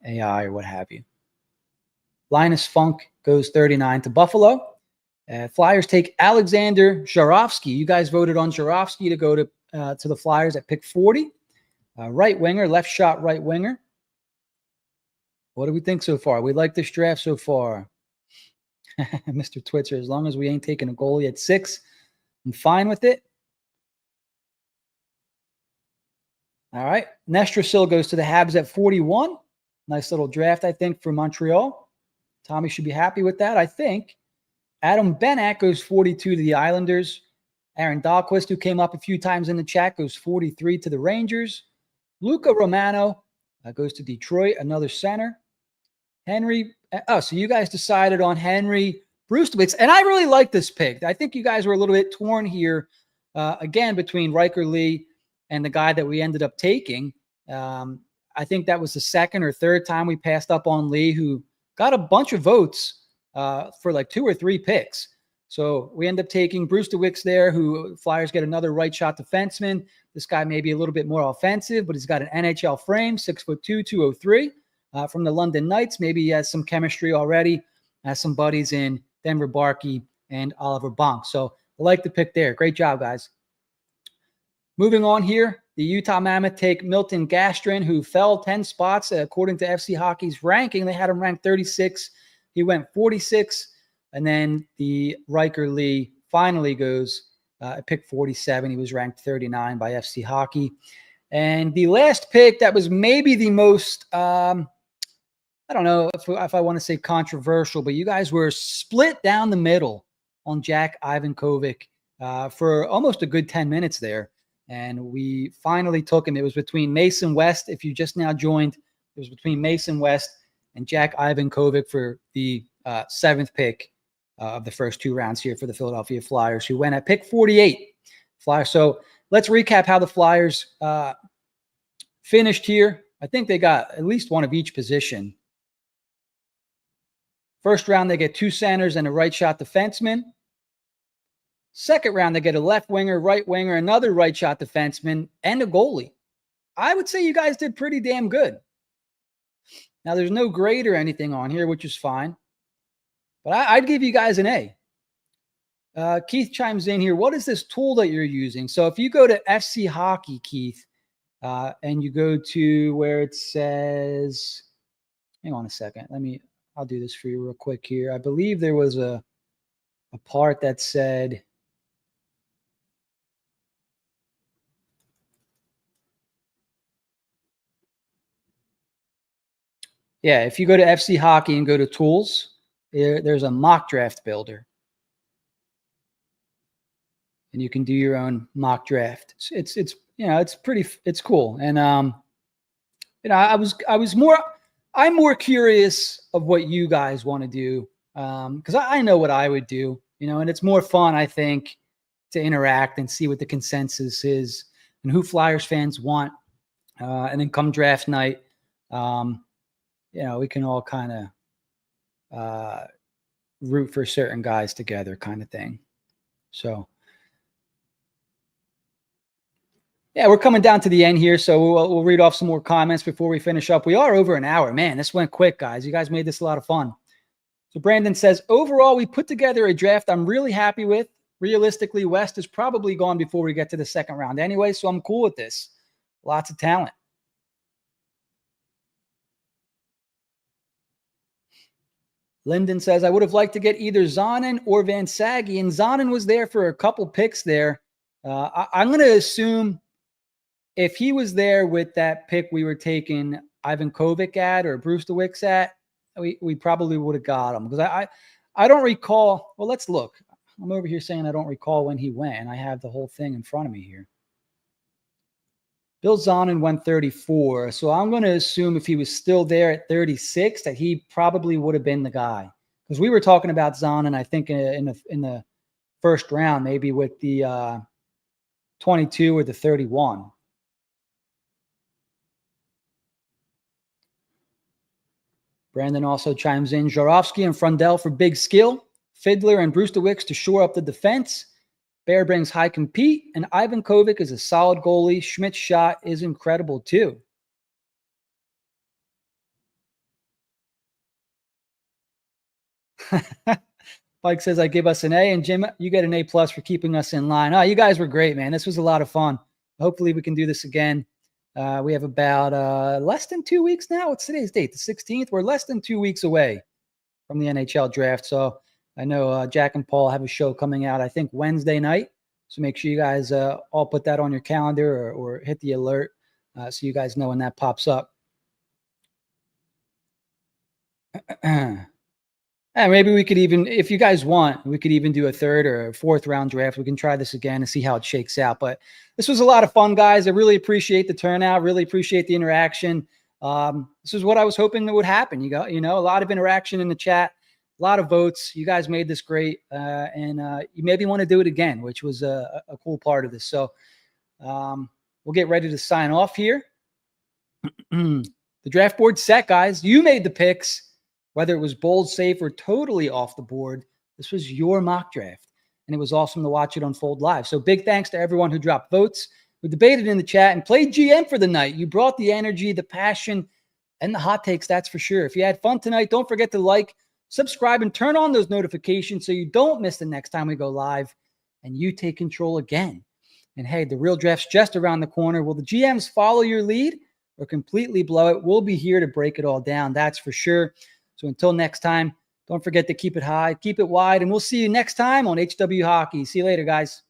AI or what have you. Linus Funk goes 39 to Buffalo. Flyers take Alexander Jarofsky. You guys voted on Jarofsky to go to the Flyers at pick 40. Right winger, left shot right winger. What do we think so far? We like this draft so far. Mr. Twitzer, as long as we ain't taking a goalie at 6, I'm fine with it. All right. Nestrasil goes to the Habs at 41. Nice little draft, I think, for Montreal. Tommy should be happy with that, I think. Adam Benak goes 42 to the Islanders. Aaron Dahlquist, who came up a few times in the chat, goes 43 to the Rangers. Luca Romano goes to Detroit, another center. Henry. So you guys decided on Henry Brustowicz, and I really like this pick. I think you guys were a little bit torn here, again, between Riker Lee and the guy that we ended up taking. I think that was the second or third time we passed up on Lee, who got a bunch of votes for like 2 or 3 picks. So we end up taking Brustowicz there, who Flyers get another right shot defenseman. This guy may be a little bit more offensive, but he's got an NHL frame, 6'2", 203. From the London Knights. Maybe he has some chemistry already. Has some buddies in Denver Barkey and Oliver Bonk. So I like the pick there. Great job, guys. Moving on here, the Utah Mammoth take Milton Gastrin, who fell 10 spots according to FC Hockey's ranking. They had him ranked 36. He went 46. And then the Riker Lee finally goes at pick 47. He was ranked 39 by FC Hockey. And the last pick that was maybe the most, I don't know if I want to say controversial, but you guys were split down the middle on Jack Ivankovic for almost a good 10 minutes there. And we finally took him. It was between Mason West. If you just now joined, it was between Mason West and Jack Ivankovic for the 7th pick of the first 2 rounds here for the Philadelphia Flyers, who went at pick 48. Flyers. So let's recap how the Flyers finished here. I think they got at least one of each position. First round, they get 2 centers and a right shot defenseman. Second round, they get a left winger, right winger, another right shot defenseman, and a goalie. I would say you guys did pretty damn good. Now, there's no grade or anything on here, which is fine. But I'd give you guys an A. Keith chimes in here. What is this tool that you're using? So if you go to FC Hockey, Keith, and you go to where it says, hang on a second. I'll do this for you real quick here. I believe there was a part that said, yeah, if you go to FC Hockey and go to tools, there's a mock draft builder. And you can do your own mock draft. It's cool. And I'm more curious of what you guys want to do, because I know what I would do, and it's more fun, I think, to interact and see what the consensus is and who Flyers fans want. And then come draft night, we can all kind of root for certain guys together, kind of thing. So, yeah, we're coming down to the end here, so we'll read off some more comments before we finish up. We are over an hour. Man, this went quick, guys. You guys made this a lot of fun. So Brandon says, overall, we put together a draft I'm really happy with. Realistically, West is probably gone before we get to the second round anyway, so I'm cool with this. Lots of talent. Lyndon says, I would have liked to get either Zonin or Van Saggy, and Zonin was there for a couple picks there. I'm going to assume if he was there with that pick we were taking Ivankovic at or Brustowicz at, we probably would have got him, because I don't recall. Well, let's look. I'm over here saying I don't recall when he went, and I have the whole thing in front of me here. Bill Zonin went 34, so I'm going to assume if he was still there at 36, that he probably would have been the guy, because we were talking about Zonin, I think in the first round, maybe with the 22 or the 31. Brandon also chimes in. Jarofsky and Frundell for big skill. Fiddler and Brewster-Wicks to shore up the defense. Bear brings high compete. And Ivan Kovic is a solid goalie. Schmidt's shot is incredible too. Mike says, I give us an A. And Jim, you get an A+ for keeping us in line. Oh, you guys were great, man. This was a lot of fun. Hopefully we can do this again. We have about less than 2 weeks now. What's today's date? The 16th. We're less than 2 weeks away from the NHL draft. So I know Jack and Paul have a show coming out, I think, Wednesday night. So make sure you guys all put that on your calendar, or hit the alert so you guys know when that pops up. And maybe we could even, if you guys want, we could even do a third or a fourth round draft. We can try this again and see how it shakes out. But this was a lot of fun, guys. I really appreciate the turnout. Really appreciate the interaction. This is what I was hoping that would happen. A lot of interaction in the chat, a lot of votes. You guys made this great. And you maybe want to do it again, which was a cool part of this. So we'll get ready to sign off here. The draft board's set, guys. You made the picks. Whether it was bold, safe, or totally off the board, this was your mock draft, and it was awesome to watch it unfold live. So big thanks to everyone who dropped votes, who debated in the chat, and played GM for the night. You brought the energy, the passion, and the hot takes, that's for sure. If you had fun tonight, don't forget to like, subscribe, and turn on those notifications so you don't miss the next time we go live and you take control again. And hey, the real draft's just around the corner. Will the GMs follow your lead or completely blow it? We'll be here to break it all down, that's for sure. So until next time, don't forget to keep it high, keep it wide, and we'll see you next time on HW Hockey. See you later, guys.